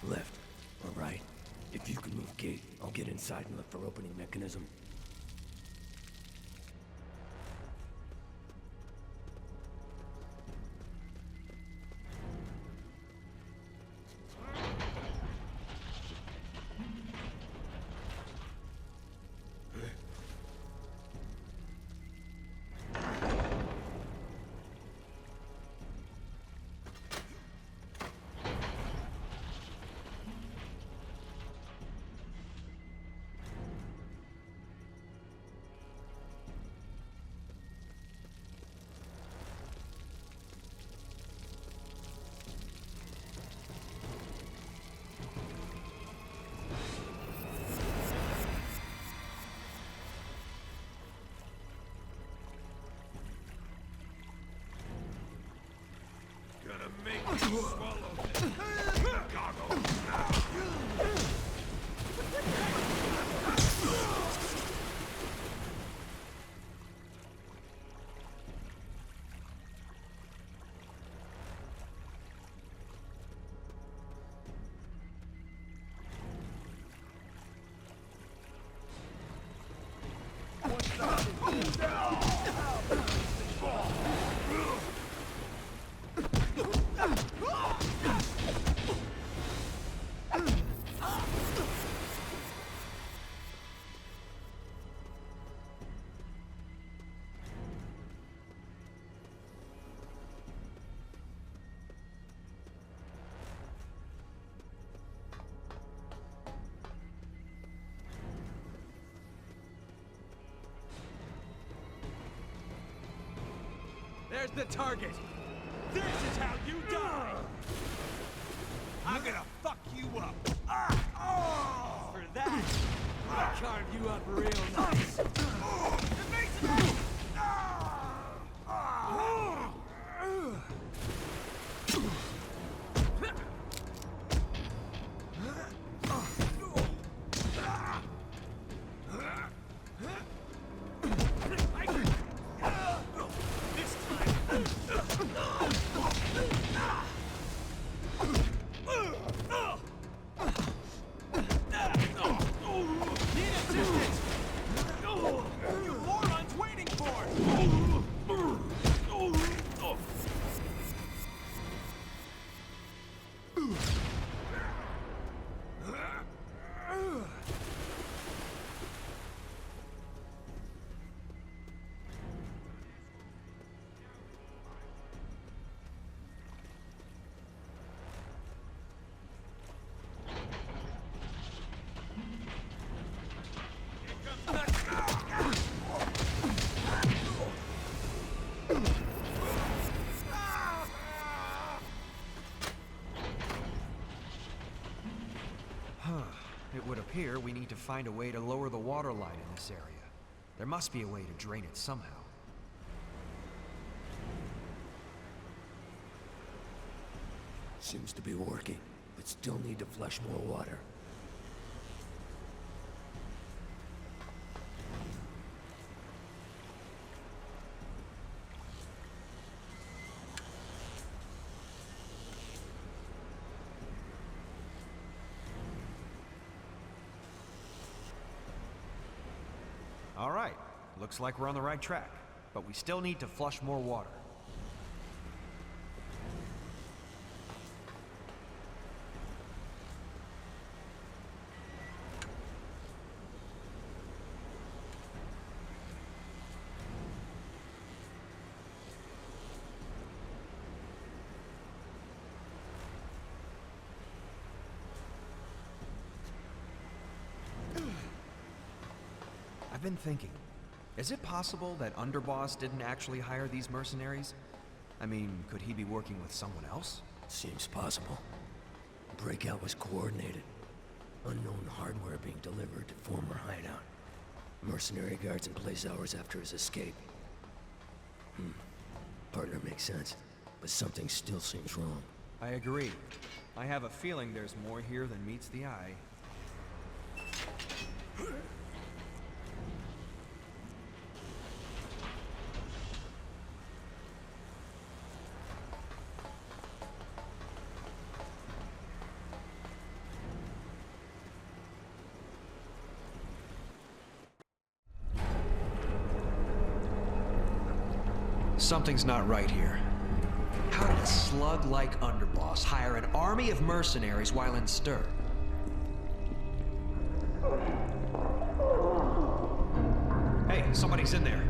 Left or right? If you can move gate, I'll get inside and look for opening mechanism. Gonna make you swallow the goggles now. There's the target. This is how you die. I'm gonna fuck you up. For that, I'll carve you up real nice. It would appear we need to find a way to lower the water line in this area. There must be a way to drain it somehow. Seems to be working, but still need to flush more water. All right, looks like we're on the right track, but we still need to flush more water. I've been thinking, is it possible that Underboss didn't actually hire these mercenaries? I mean, could he be working with someone else? Seems possible. Breakout was coordinated. Unknown hardware being delivered to former hideout. Mercenary guards in place hours after his escape. Partner makes sense, but something still seems wrong. I agree. I have a feeling there's more here than meets the eye. Something's not right here. How did a slug like Underboss hire an army of mercenaries while in stir? Hey, somebody's in there.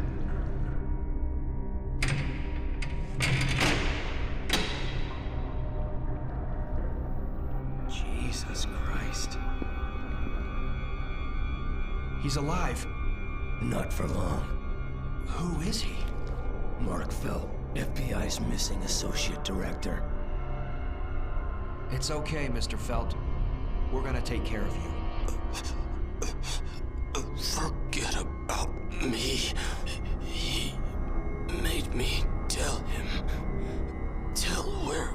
Jesus Christ. He's alive. Not for long. Who is he? Mark Felt, FBI's missing associate director. It's okay, Mr. Felt. We're gonna take care of you. Forget about me. He made me tell him. Tell where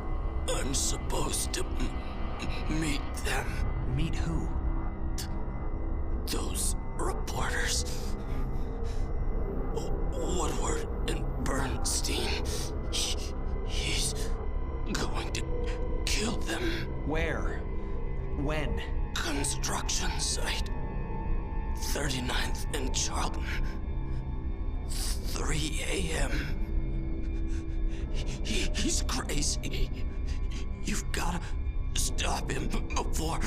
I'm supposed to meet them. Meet who? Those reporters. Woodward and Bernstein. He's going to kill them. Where? When? Construction site. 39th and Charlton. 3 a.m. He's crazy. You've gotta stop him before...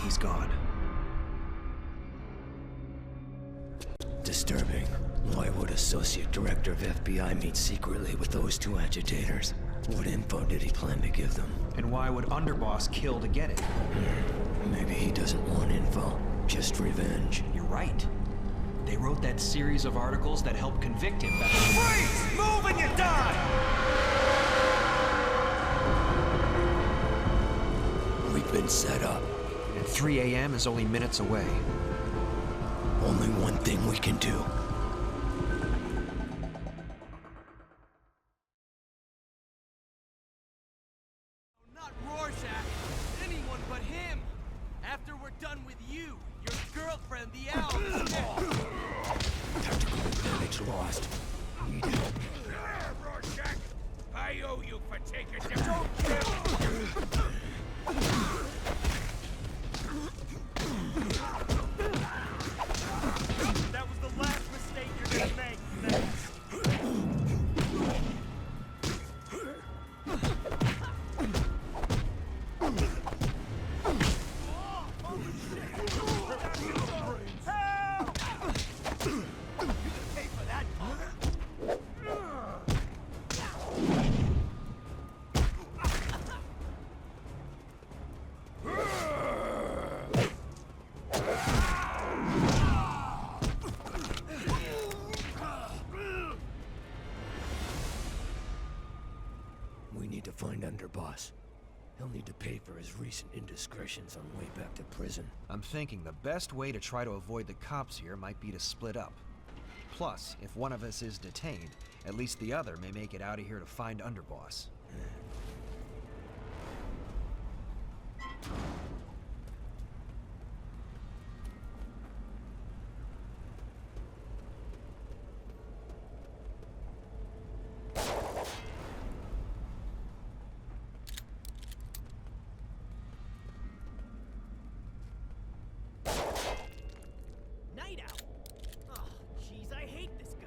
He's gone. Disturbing. Why would Associate Director of FBI meet secretly with those two agitators? What info did he plan to give them? And why would Underboss kill to get it? Maybe he doesn't want info, just revenge. You're right. They wrote that series of articles that helped convict him back. Freeze! Move and you die! We've been set up. And 3 a.m. is only minutes away. Only one thing we can do. Not Rorschach. Anyone but him. After we're done with you, your girlfriend, the owl, is dead. Tactical advantage lost. Need help. Rorschach, I owe you for taking the... That was the last mistake you're gonna make, Max. We need to find Underboss. He'll need to pay for his recent indiscretions on way back to prison. I'm thinking the best way to try to avoid the cops here might be to split up. Plus, if one of us is detained, at least the other may make it out of here to find Underboss. Night Owl. Oh, jeez, I hate this guy.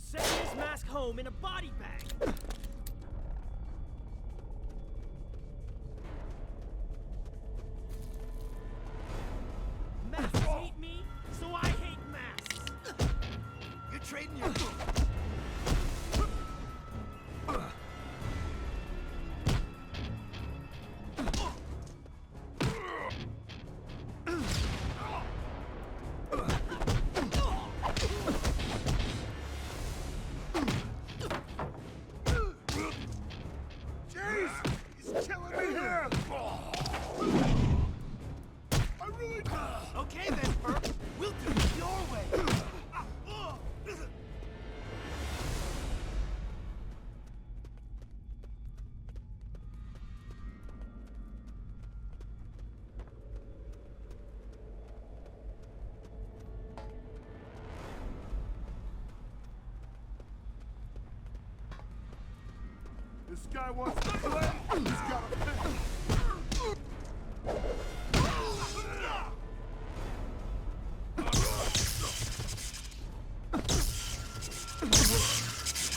Send this mask home in a body bag. Masks hate me, so I hate masks. You're trading your... Okay then, Burp. We'll do it your way. This guy wants to play. He's got a pick.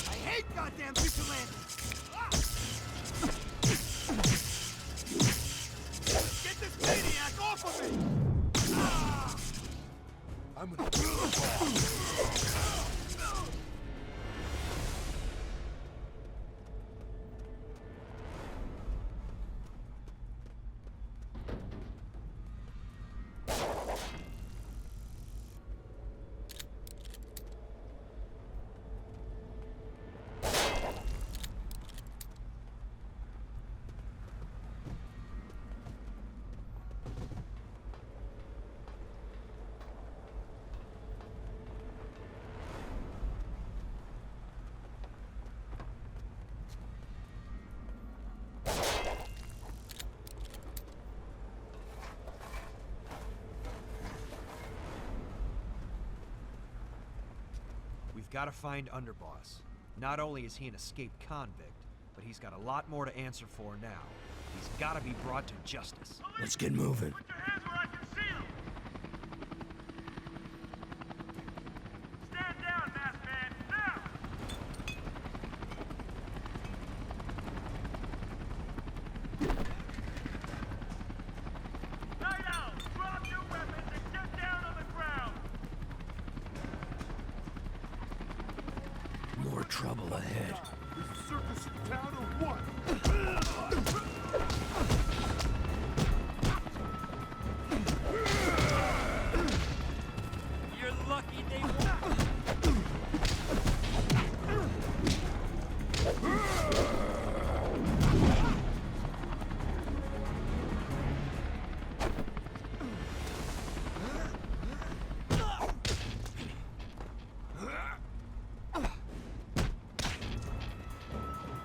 I hate goddamn vigilantes. Get this maniac off of me! I'm gonna... We've got to find Underboss. Not only is he an escaped convict, but he's got a lot more to answer for now. He's gotta be brought to justice. Let's get moving. Put your hands where I can see them! Stand down, masked man! Now! Night Owl, drop your weapons and get down on the ground! More trouble ahead. Is the circus in town or what? You're lucky they won't.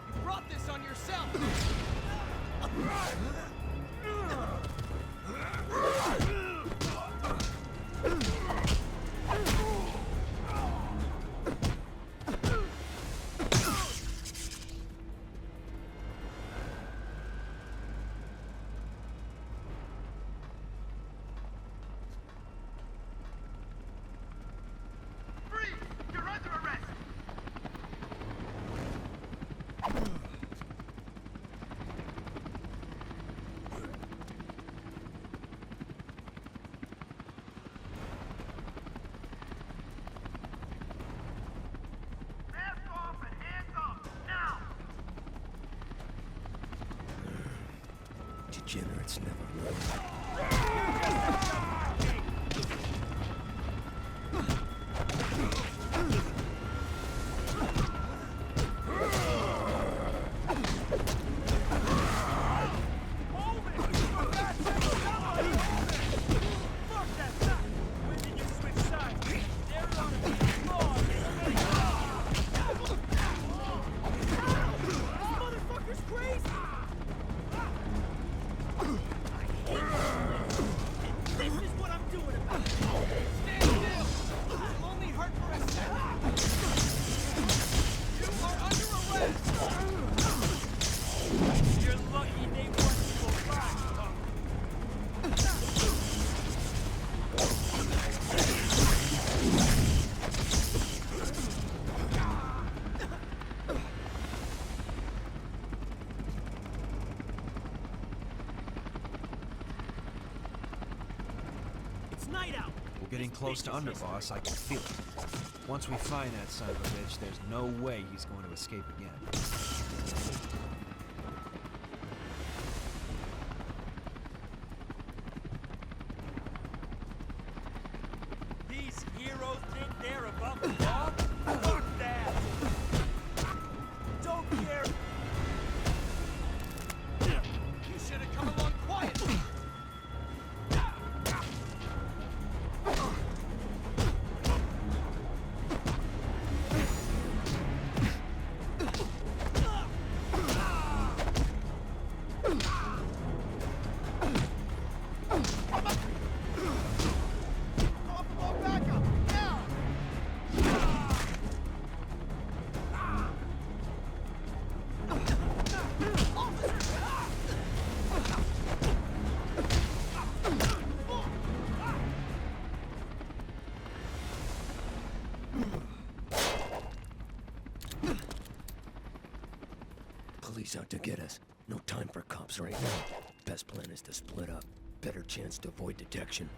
You brought this on yourself! Freeze! You're under arrest! Mask off and hands up! Now! Degenerates never learn. Fuck that shot! When did you switch sides? They're on the floor! This motherfucker's crazy! This is what I'm doing about it! Stand still! I'm only hurt for a second! You are under arrest! You're lucky they want you alive! It's Night Owl! We're getting close to Underboss, I can feel it. Once we find that son of a bitch, there's no way he's going to escape again. These heroes think they're above the law? Fuck that! Don't care. You should have come along quietly! Police out to get us. No time for cops right now. Best plan is to split up. Better chance to avoid detection.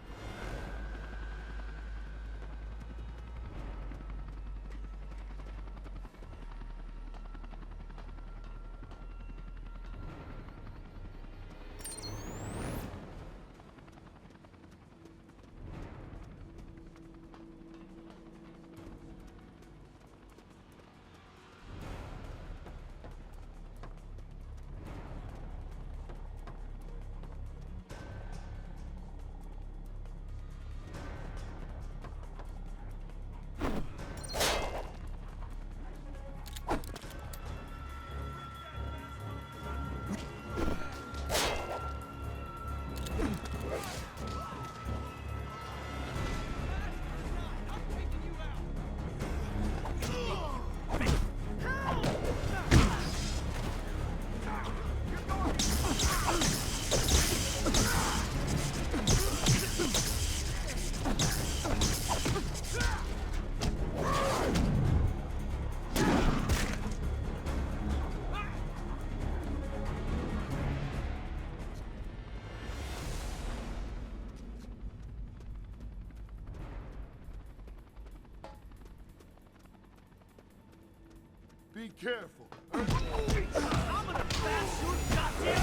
Be careful. I'm gonna bash your goddamn...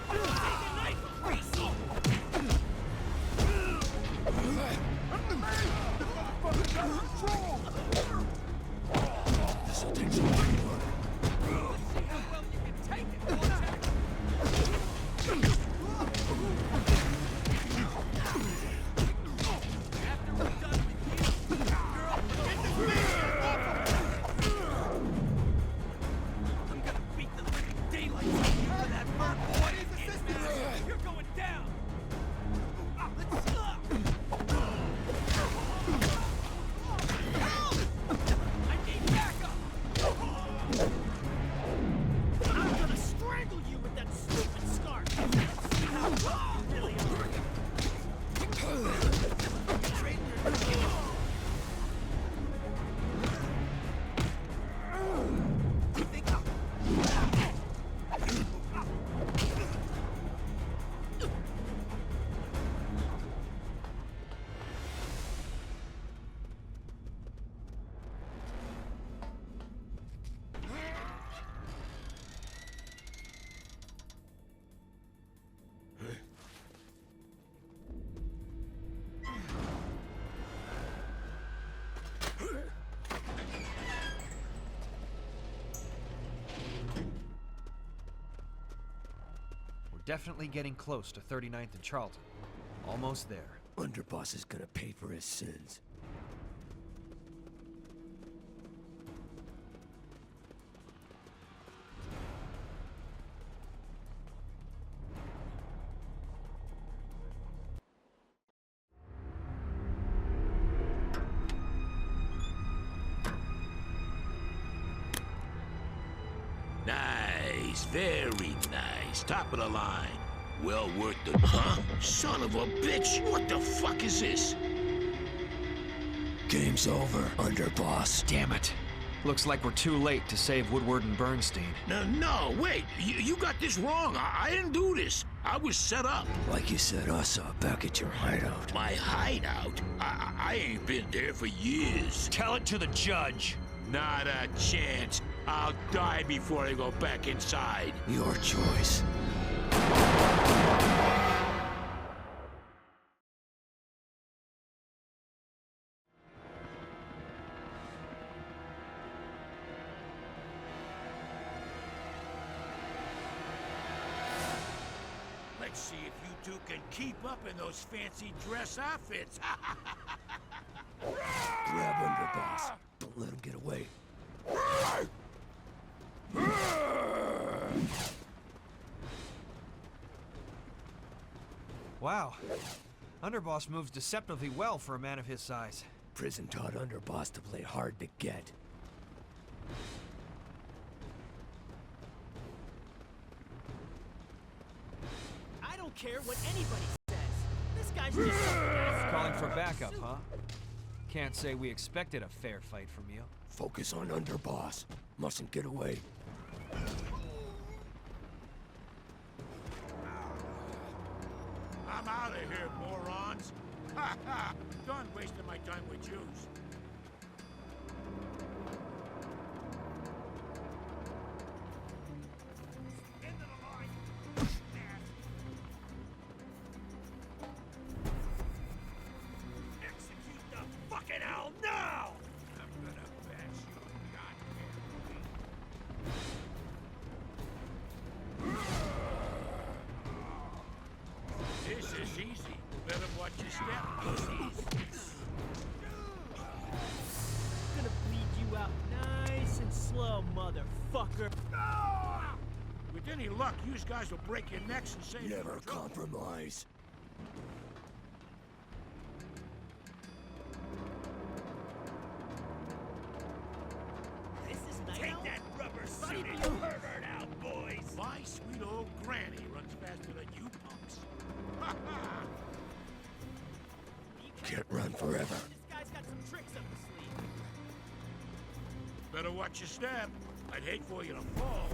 Take a knife, Greasy! This'll take some work. Let's see how well you can take it, Wojak! After we're done with you, girl, get this man! I'm gonna beat the living daylights out of you for that bird, boy! You're going down! Let's stop! I need backup! I'm gonna strangle you with that stupid scarf! Let's see how well you really are! Trading your You think I'm... Definitely getting close to 39th and Charlton. Almost there. Underboss is gonna pay for his sins. Nice, very nice. Top of the line. Well worth the... Huh? Son of a bitch! What the fuck is this? Game's over, Underboss. Damn it. Looks like we're too late to save Woodward and Bernstein. No, wait. You got this wrong. I didn't do this. I was set up. Like you set us up back at your hideout. My hideout? I ain't been there for years. Tell it to the judge. Not a chance. I'll die before I go back inside. Your choice. Let's see if you two can keep up in those fancy dress outfits. Grab Underboss. Don't let him get away. Wow. Underboss moves deceptively well for a man of his size. Prison taught Underboss to play hard to get. I don't care what anybody says. This guy's just some ass. Calling for backup, huh? Can't say we expected a fair fight from you. Focus on Underboss. Mustn't get away. I'm out of here, morons. Ha ha! Done wasting my time with Jews. End of the line. Execute the fucking hell now! I'm gonna bash your goddamn feet. This is easy. Better watch your step, pussies. Gonna bleed you out nice and slow, motherfucker. With any luck, you guys will break your necks and say Never compromise. This is nice. Take that rubber-suited pervert out, boys! My sweet old granny runs faster than you punks. Ha ha! Can't run forever. This guy's got some tricks up his sleeve. Better watch your step. I'd hate for you to fall.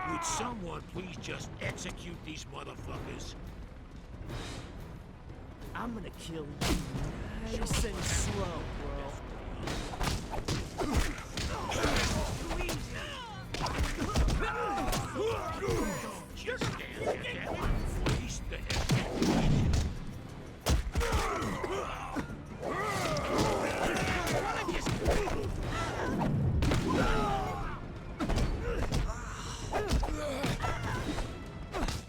Would someone please just execute these motherfuckers? I'm gonna kill you nice and slow, bro. Just stand there. Face the head.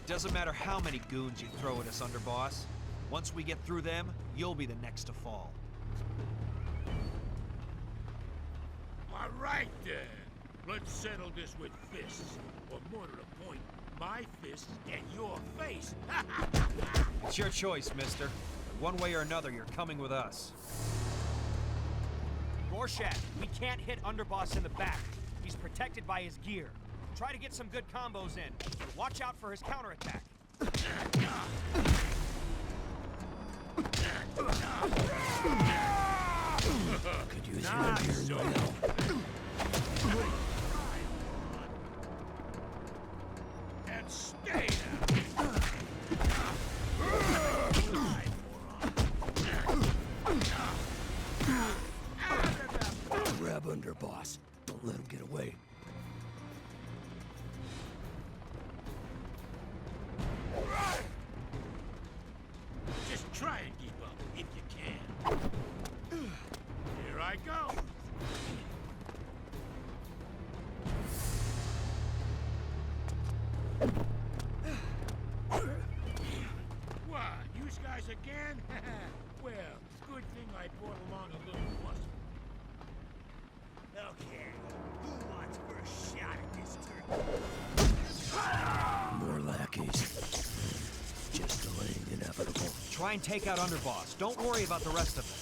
Doesn't matter how many goons you throw at us, Underboss. Once we get through them, you'll be the next to fall. All right, then. Let's settle this with fists. Or more to the point, my fists and your face. It's your choice, mister. One way or another, you're coming with us. Rorschach, we can't hit Underboss in the back. He's protected by his gear. Try to get some good combos in, but watch out for his counterattack. Could use your gear now. And stay there. Grab Underboss. Don't let him get away. Just try and keep up, if you can. Here I go. What, you guys again? Well, good thing I brought along a little muscle. Okay, who wants first shot at this turkey? More lackeys. Just delaying the inevitable. Try and take out Underboss. Don't worry about the rest of them.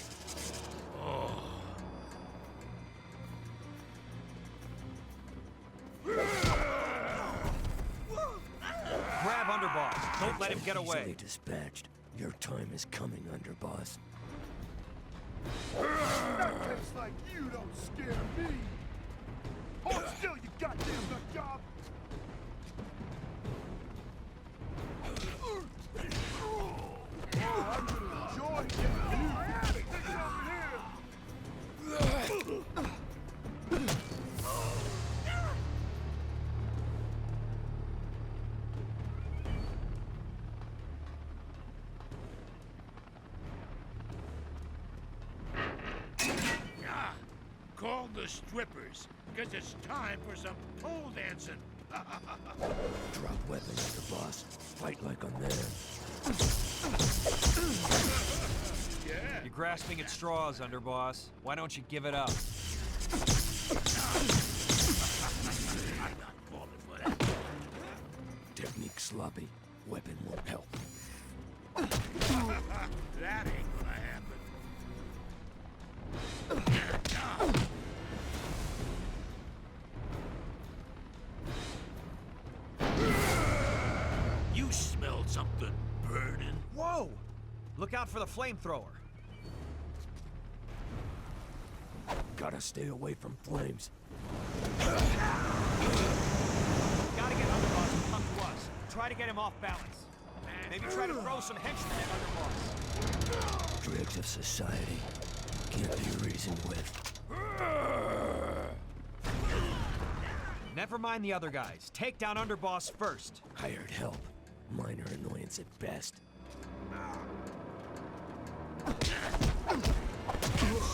Grab Underboss. Don't let him get away. Easily dispatched. Your time is coming, Underboss. That tastes like you don't scare me. Hold still, you goddamn nut job. I'm gonna enjoy getting you. Take it over here. Call the strippers, because it's time for some pole dancing. Drop weapon, Underboss. Fight like a man. Yeah. You're grasping at straws, Underboss. Why don't you give it up? I'm not falling for that. Technique sloppy. Weapon won't help. That ain't gonna happen. You smelled something burning. Whoa! Look out for the flamethrower. Gotta stay away from flames. Gotta get Underboss to come to us. Try to get him off balance. Maybe try to throw some henchmen at Underboss. Dregs of society. Can't be reasoned with. Never mind the other guys. Take down Underboss first. Hired help. Minor annoyance at best.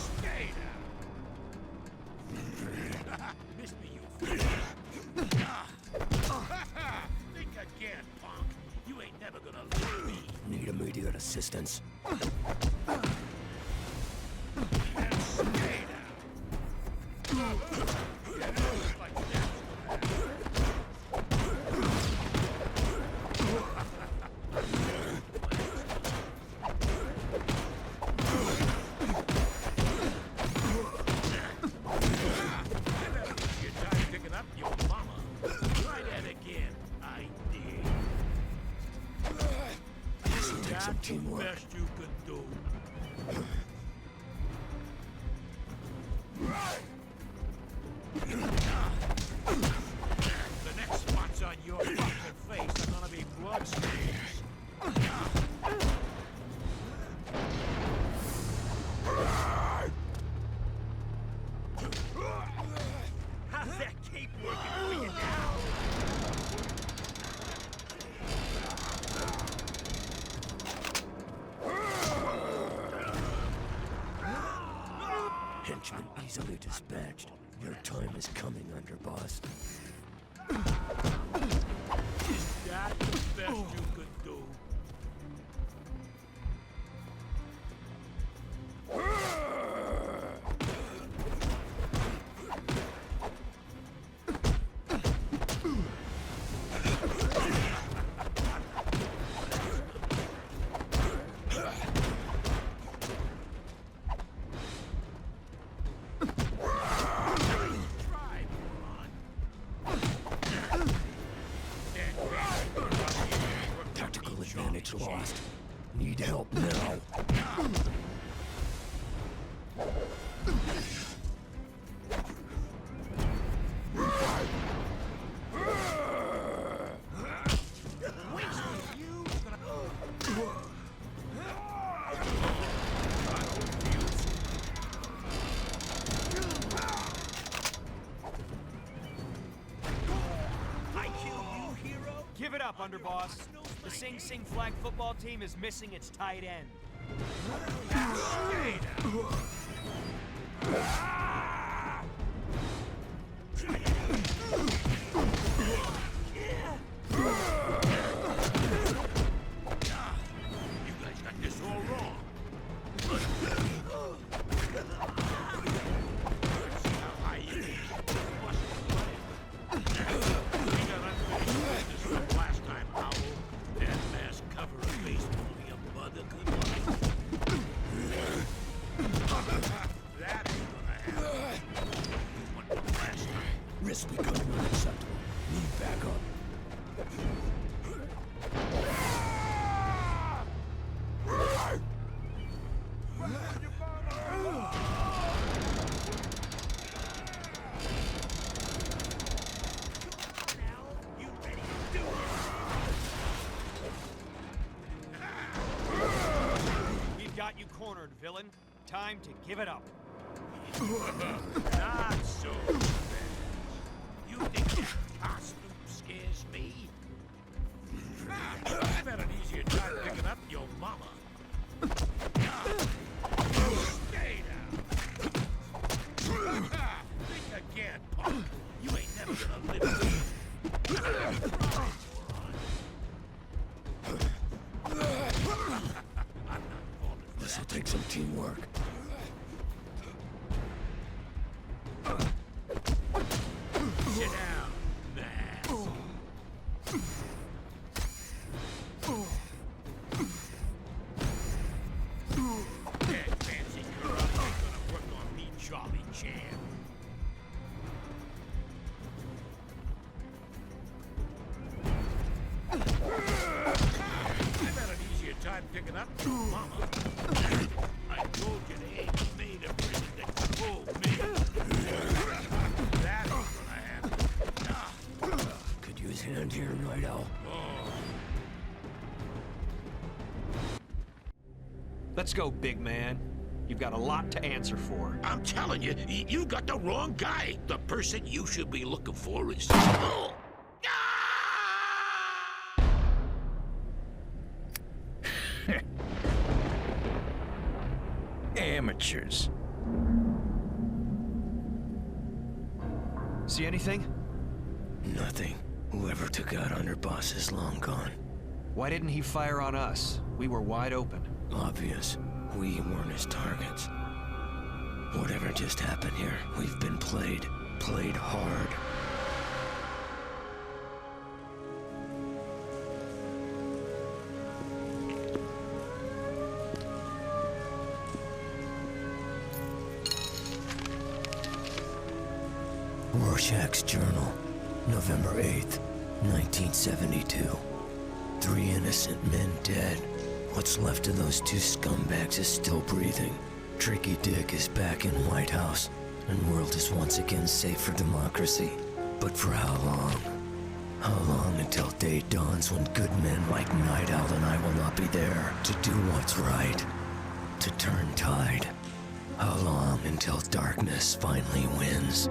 Stay down. Miss me, you fool. Think again, punk. You ain't never gonna leave me. Need immediate assistance. And stay down. Like that. Your time picking up your mama. Try that again. I did. Take That's some the teamwork. best you can do. The next spots on your fucking face are gonna be bloodstains. Easily dispatched. Your time is coming, underboss. Is that the best you could do? Tactical advantage lost. Need help now. Give it up, underboss. The Sing Sing flag football team is missing its tight end. You guys got this all wrong. Let's see how high you can. We got unfinished business from last time, Owl. That mask cover of face only a mother could like. That ain't gonna happen. What the last time? Risk becoming unacceptable. Need backup. We've got you cornered, villain. Time to give it up. Not so fast. You think that costume scares me? I've had an easier time picking up your mama. Stay down. Think again, punk. You ain't never gonna live. This'll take some teamwork. Sit down, man. That fancy karate ain't gonna work on me, Charlie Chan. I've had an easier time picking up your mama. I told you they ain't made a prison that can hold me. That ain't gonna happen. Could use hand here, Night Owl. Let's go, big man. You've got a lot to answer for. I'm telling you, you got the wrong guy. The person you should be looking for is... Oh! Amateurs. See anything? Nothing. Whoever took out Underboss is long gone. Why didn't he fire on us? We were wide open. Obvious. We weren't his targets. Whatever just happened here, we've been played. Played hard. Rorschach's Journal, November 8th, 1972. 3 innocent men dead. What's left of those 2 scumbags is still breathing. Tricky Dick is back in White House, and world is once again safe for democracy. But for how long? How long until day dawns when good men like Night Owl and I will not be there to do what's right, to turn tide? How long until darkness finally wins?